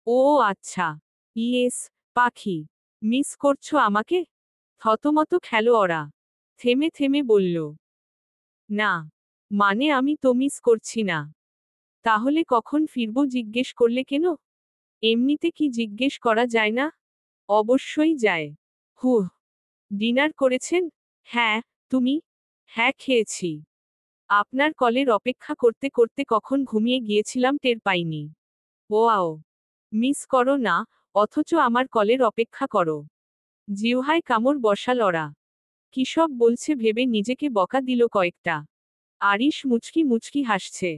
ও আচ্ছা। ইয়েস, পাখি। মিস করছো আমাকে? থতমত খেলো ওরা। থেমে থেমে বলল। না। মানে আমি তো মিস করছি না। তাহলে কখন ফিরবো জিজ্ঞেস করলে কেন? এমনিতে কি জিজ্ঞেস করা যায় না? অবশ্যই যায়। হুহ। ডিনার করেছেন? হ্যাঁ, তুমি? হ্যাঁ, খেয়েছি। আপনার কলের অপেক্ষা করতে করতে কখন ঘুমিয়ে গিয়েছিলাম টের পাইনি। ওয়াও। মিস করো না, অথচ আমার কলের অপেক্ষা করো। জিহ্বায় কামড় বসাল ওরা। কিসব বলছে ভেবে নিজেকে বকা দিল কয়েকটা। আরিশ মুচকি মুচকি হাসছে।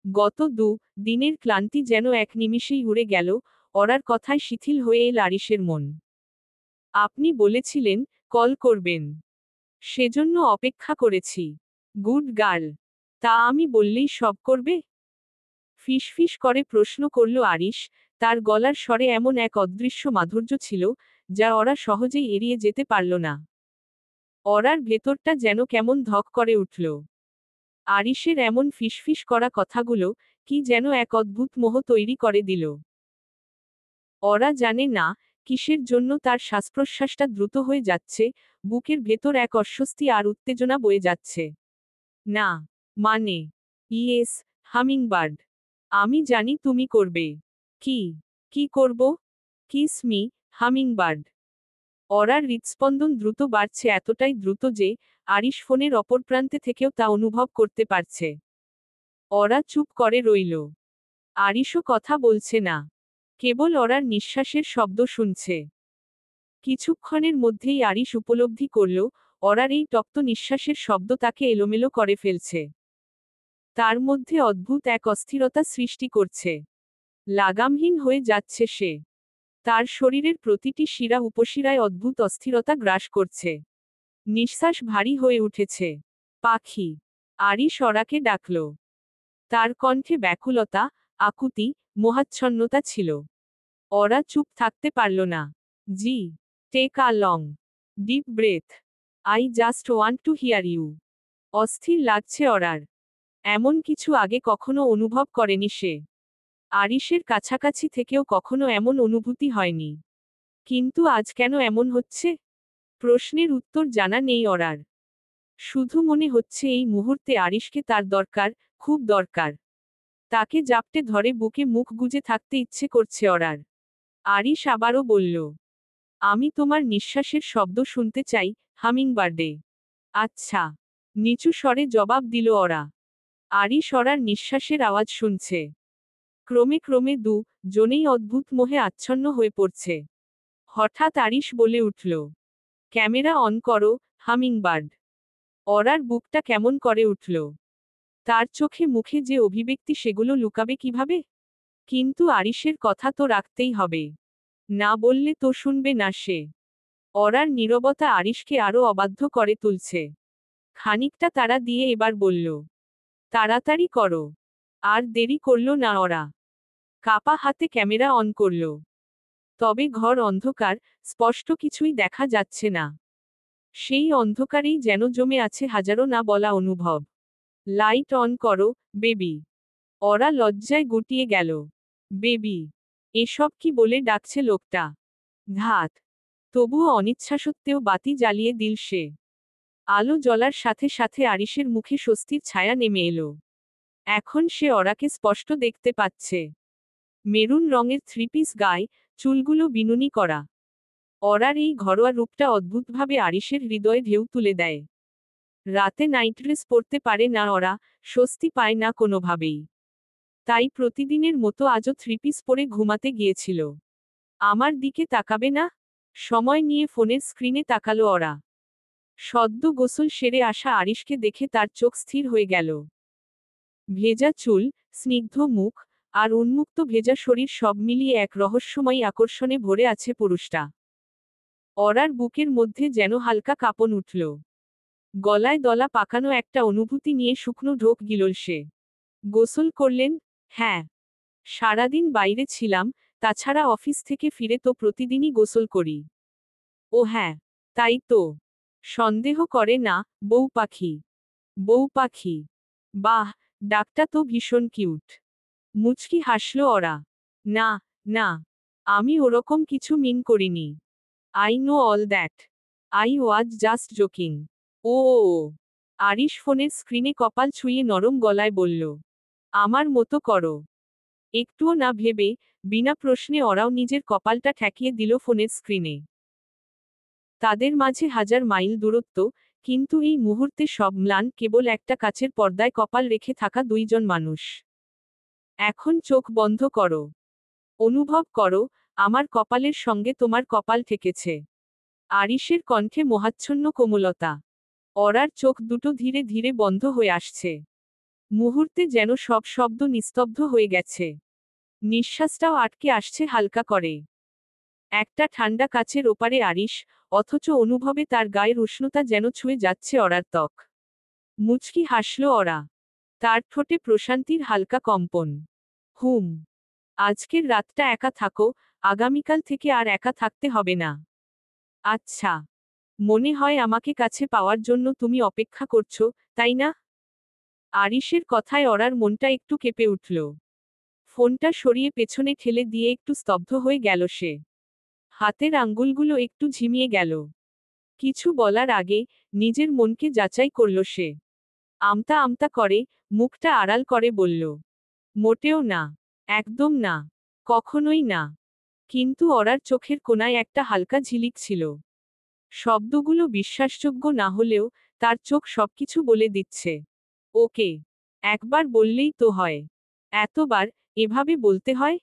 গত 2 দিনের ক্লান্তি যেন এক নিমিষেই উড়ে গেল, ওরার কথায় শিথিল হয়ে এল আরিশের মন। আপনি বলেছিলেন, কল করবেন। সেজন্য অপেক্ষা করেছি। Good girl. তা আমি বললেই সব করবে? ফিসফিস করে প্রশ্ন করল আরিশ, তার গলার স্বরে এমন এক অদৃশ্য মাধুর্য ছিল, যা ওরা সহজেই এড়িয়ে যেতে পারল না। অরার ভেতরটা যেন কেমন ধক করে উঠল। আরিশের এমন ফিসফিস করা কথাগুলো কি যেন এক অদ্ভুত মোহ তৈরি করে দিল। অরা জানে না কিসের জন্য তার শ্বাসপ্রশ্বাসটা দ্রুত হয়ে যাচ্ছে, বুকের ভেতর এক অস্বস্তি আর উত্তেজনা বয়ে যাচ্ছে। না, মানে, ইয়েস, হামিংবার্ড। আমি জানি তুমি করবে। কি? কি করব? Kiss me, hummingbird. অরার হৃৎস্পন্দন দ্রুত বাড়ছে, এতটাই দ্রুত যে আরিশ ফোনের অপর প্রান্তে থেকেও তা অনুভব করতে পারছে। অরা চুপ করে রইল। আরিশও কথা বলছে না। কেবল অরার নিঃশ্বাসের শব্দ শুনছে। কিছুক্ষণের মধ্যেই আরিশ উপলব্ধি করল, অরার এই তপ্ত নিঃশ্বাসের শব্দ তাকে এলোমেলো করে ফেলছে। তার মধ্যে অদ্ভুত এক অস্থিরতা সৃষ্টি করছে। লাগামহীন হয়ে যাচ্ছে সে। তার শরীরের প্রতিটি শিরা উপশিরায় অদ্ভুত অস্থিরতা গ্রাস করছে। নিঃশ্বাস ভারী হয়ে উঠেছে। পাখি। আরিশ অরাকে ডাকল। তার কণ্ঠে ব্যাকুলতা, আকুতি, মোহাচ্ছন্নতা ছিল। অরা চুপ থাকতে পারল না। জি, take a long, deep breath. I just want to hear you. অস্থির লাগছে অরার। এমন কিছু আগে কখনো অনুভব করেনি সে। আরিশের কাছাকাছি থেকেও কখনো এমন অনুভূতি হয়নি। কিন্তু আজ কেন এমন হচ্ছে? প্রশ্নের উত্তর জানা নেই অরার। শুধু মনে হচ্ছে এই মুহূর্তে আরিশকে তার দরকার, খুব দরকার। তাকে জাপটে ধরে বুকে মুখ গুজে থাকতে ইচ্ছে করছে অরার। আরিশ আবারও বলল, আমি তোমার নিঃশ্বাসের শব্দ শুনতে চাই, হামিংবার্ডে। আচ্ছা। নিচু স্বরে জবাব দিল অরা। আরিশ অরার নিঃশ্বাসের আওয়াজ শুনছে। ক্রমে ক্রমে জনেই অদ্ভুত মোহে আচ্ছন্ন হয়ে পড়ছে। হঠাৎ আরিশ বলে উঠল, ক্যামেরা অন করো, হামিংবার্ড। অরার বুকটা কেমন করে উঠল। তার চোখে মুখে যে অভিব্যক্তি সেগুলো লুকাবে কিভাবে? কিন্তু আরিশের কথা তো রাখতেই হবে। না বললে তো শুনবে না সে। অরার নীরবতা আরিশকে আরো অবাধ্য করে তুলছে। খানিকটা তাড়া দিয়ে এবার বলল, তাড়াতাড়ি করো। আর দেরি করল না অরা। কাপা হাতে ক্যামেরা অন করল। তবে ঘর অন্ধকার, স্পষ্ট কিছুই দেখা যাচ্ছে না। সেই অন্ধকারেই যেন জমে আছে হাজারো না বলা অনুভব। লাইট অন করো, বেবি। অরা লজ্জায় গুটিয়ে গেল। বেবি। এসব কি বলে ডাকছে লোকটা? ধাত। তবুও অনিচ্ছাসত্ত্বেও বাতি জ্বালিয়ে দিল সে। আলো জ্বলার সাথে সাথে আরিশের মুখে স্বস্তির ছায়া নেমে এলো। এখন সে অরাকে স্পষ্ট দেখতে পাচ্ছে। মেরুন রঙের থ্রি পিস গায়ে, চুলগুলো বিনুনি করা। অরার এই ঘরোয়া রূপটা অদ্ভুতভাবে আরিশের হৃদয়ে ঢেউ তুলে দেয়। রাতে নাইট ড্রেস পরতে পারে না অরা, স্বস্তি পায় না কোনোভাবেই। তাই প্রতিদিনের মতো আজও থ্রি পিস পরে ঘুমাতে গিয়েছিল। আমার দিকে তাকাবে না? সময় নিয়ে ফোনের স্ক্রিনে তাকালো অরা। সদ্য গোসল সেরে আসা আরিশকে দেখে তার চোখ স্থির হয়ে গেল। ভেজা চুল, স্নিগ্ধ মুখ, আর উন্মুক্ত ভেজা শরীর সব মিলিয়ে এক রহস্যময়ী আকর্ষণে ভরে আছে পুরুষটা। অরার বুকের মধ্যে যেন হালকা কাঁপন উঠল। গলায় দলা পাকানো একটা অনুভূতি নিয়ে শুকনো ঢোক গিলল সে। গোসল করলেন? হ্যাঁ। সারাদিন বাইরে ছিলাম, তাছাড়া অফিস থেকে ফিরে তো প্রতিদিনই গোসল করি। ও হ্যাঁ, তাই তো। সন্দেহ করে না, বউ পাখি। বউ পাখি। বাহ, ডাকটা তো ভীষণ কিউট। মুচকি হাসল অরা। না, না। আমি ওরকম কিছু মিন করিনি। I know all that. I was just joking. ও। আরিশ ফোনের স্ক্রিনে কপাল ছুঁয়ে নরম গলায় বলল, আমার মতো করো। একটুও না ভেবে, বিনা প্রশ্নে অরাও নিজের কপালটা ঠেকিয়ে দিল ফোনের স্ক্রিনে। তাদের মাঝে হাজার মাইল দূরত্ব, কিন্তু এই মুহূর্তে সব ম্লান কেবল একটা কাচের পর্দায় কপাল রেখে থাকা দুইজন মানুষ। এখন চোখ বন্ধ করো। অনুভব করো, আমার কপালের সঙ্গে তোমার কপাল ঠেকেছে। আরিশের কণ্ঠে মোহাচ্ছন্ন কোমলতা। অরার চোখ দুটো ধীরে ধীরে বন্ধ হয়ে আসছে। মুহূর্তে যেন সব শব্দ নিস্তব্ধ হয়ে গেছে। নিঃশ্বাসটাও আটকে আসছে হালকা করে। একটা ঠান্ডা কাচের ওপারে আরিশ, অথচ অনুভবে তার গায়ের উষ্ণতা যেন ছুঁয়ে যাচ্ছে অরার ত্বক। মুচকি হাসল অরা। তার ঠোঁটে প্রশান্তির হালকা কম্পন। হুম। আজকের রাতটা একা থাকো, আগামীকাল থেকে আর একা থাকতে হবে না। আচ্ছা। মনে হয় আমাকে কাছে পাওয়ার জন্য তুমি অপেক্ষা করছো, তাই না? আরিশের কথায় অরার মনটা একটু কেঁপে উঠল। ফোনটা সরিয়ে পেছনে ঠেলে দিয়ে একটু স্তব্ধ হয়ে গেল সে। হাতের আঙ্গুলগুলো একটু ঝিমিয়ে গেল। কিছু বলার আগে নিজের মনকে যাচাই করল সে। আমতা আমতা করে, মুখটা আড়াল করে বলল, মোটেও না, একদম না, কখনোই না। কিন্তু অরার চোখের কোণায় একটা হালকা ঝিলিক ছিল। শব্দগুলো বিশ্বাসযোগ্য না হলেও তার চোখ সবকিছু বলে দিচ্ছে। ওকে, একবার বললেই তো হয়, এতবার এভাবে বলতে হয়?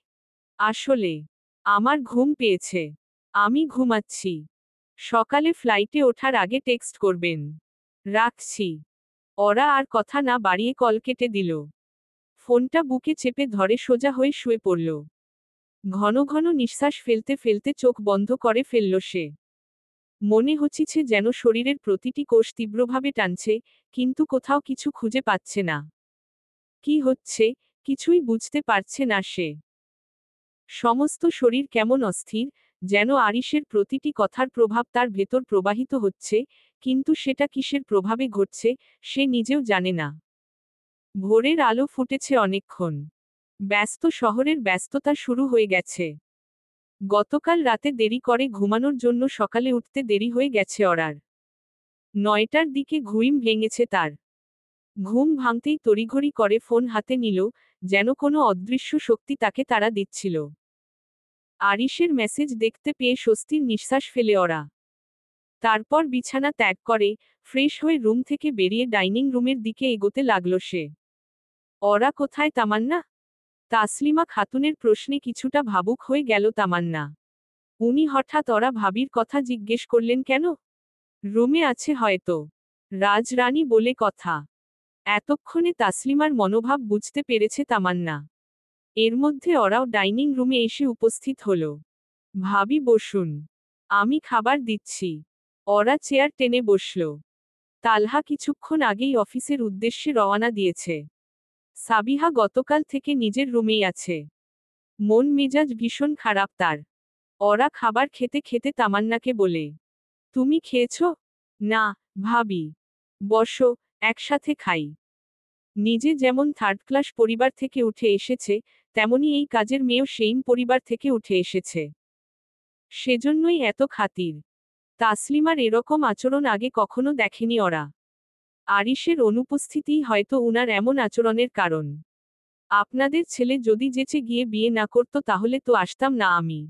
আসলে আমার ঘুম পেয়েছে, আমি ঘুমাচ্ছি। সকালে ফ্লাইটে ওঠার আগে টেক্সট করবেন। রাখছি। ওরা আর কথা না বাড়িয়ে কল কেটে দিল। ফোনটা বুকে চেপে ধরে সোজা হয়ে শুয়ে পড়ল। ঘন ঘন নিঃশ্বাস ফেলতে ফেলতে চোখ বন্ধ করে ফেলল সে। মনে হচ্ছে যেন শরীরের প্রতিটি কোষ তীব্রভাবে টানছে, কিন্তু কোথাও কিছু খুঁজে পাচ্ছে না। কি হচ্ছে, কিছুই বুঝতে পারছে না সে। সমস্ত শরীর কেমন অস্থির, যেন আরিশের প্রতিটি কথার প্রভাব তার ভেতর প্রবাহিত হচ্ছে, কিন্তু সেটা কিসের প্রভাবে ঘটছে, সে নিজেও জানে না। ভোরের আলো ফুটেছে অনেকক্ষণ। ব্যস্ত শহরের ব্যস্ততা শুরু হয়ে গেছে। গতকাল রাতে দেরি করে ঘুমানোর জন্য সকালে উঠতে দেরি হয়ে গেছে অরার। 9টার দিকে ঘুম ভেঙেছে তার। ঘুম ভাঙতেই তড়িঘড়ি করে ফোন হাতে নিল, যেন কোনো অদৃশ্য শক্তি তাকে তাড়া দিচ্ছিল। আরিশের মেসেজ দেখতে পেয়ে স্বস্তির নিঃশ্বাস ফেলে ওরা। তারপর বিছানা ত্যাগ করে, ফ্রেশ হয়ে রুম থেকে বেরিয়ে ডাইনিং রুমের দিকে এগোতে লাগল সে। ওরা কোথায় তামান্না? তাসলিমা খাতুনের প্রশ্নে কিছুটা ভাবুক হয়ে গেল তামান্না। উনি হঠাৎ ওরা ভাবির কথা জিজ্ঞেস করলেন কেন? রুমে আছে হয়তো। রাজরানী বলে কথা। এতক্ষণে তাসলিমার মনোভাব বুঝতে পেরেছে তামান্না। এর মধ্যে ওরাও ডাইনিং রুমে এসে উপস্থিত হল। ভাবি বসুন, আমি খাবার দিচ্ছি। ওরা চেয়ার টেনে বসল। তালহা কিছুক্ষণ আগেই অফিসের উদ্দেশ্যে রওনা দিয়েছে। সাবিহা গতকাল থেকে নিজের রুমেই আছে। মন মেজাজ ভীষণ খারাপ তার। ওরা খাবার খেতে খেতে তামান্নাকে বলে, তুমি খেয়েছ? না, ভাবি। বসো, একসাথে খাই। নিজে যেমন থার্ড ক্লাস পরিবার থেকে উঠে এসেছে, তেমনি এই কাজের মেয়েও সেইম পরিবার থেকে উঠে এসেছে। সেজন্যই এত খাতির। তাসলিমার এরকম আচরণ আগে কখনো দেখেনি ওরা। আরিশের অনুপস্থিতিই হয়তো উনার এমন আচরণের কারণ। আপনাদের ছেলে যদি যেচে গিয়ে বিয়ে না করত তাহলে তো আসতাম না আমি।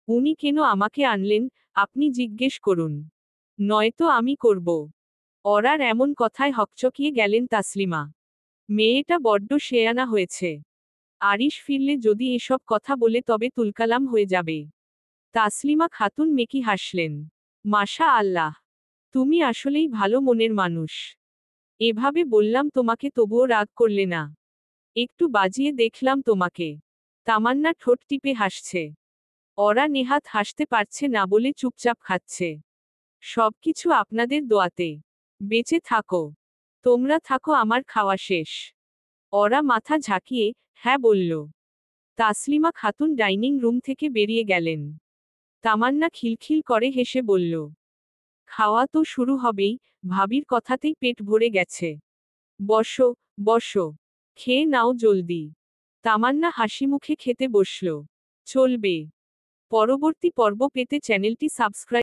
উনি কেন আমাকে আনলেন, আপনি জিজ্ঞেস করুন। নয়তো আমি করব। ওরার এমন কথায় হকচকিয়ে গেলেন তাসলিমা। মেয়েটা বড্ড শেয়ানা হয়েছে। আরিশ ফিরলে যদি এসব কথা বলে তবে তুলকালাম হয়ে যাবে। তাসলিমা খাতুন মেকি হাসলেন। মাশা আল্লাহ, তুমি আসলেই ভালো মনের মানুষ। এভাবে বললাম তোমাকে তবুও রাগ করলে না। একটু বাজিয়ে দেখলাম তোমাকে। তামান্না ঠোঁট টিপে হাসছে। ওরা নেহাত হাসতে পারছে না বলে চুপচাপ খাচ্ছে। সবকিছু আপনাদের দোয়াতে। বেঁচে থাকো। তোমরা থাকো, আমার খাওয়া শেষ। ওরা মাথা ঝাঁকিয়ে হ্যাঁ বলল। তাসলিমা খাতুন ডাইনিং রুম থেকে বেরিয়ে গেলেন। তামান্না খিলখিল করে হেসে বলল, খাওয়া তো শুরু হবেই, ভাবির কথাতেই পেট ভরে গেছে। বসো, বসো, খেয়ে নাও জলদি। তামান্না হাসিমুখে খেতে বসল। চলবে। পরবর্তী পর্ব পেতে চ্যানেলটি সাবস্ক্রাইব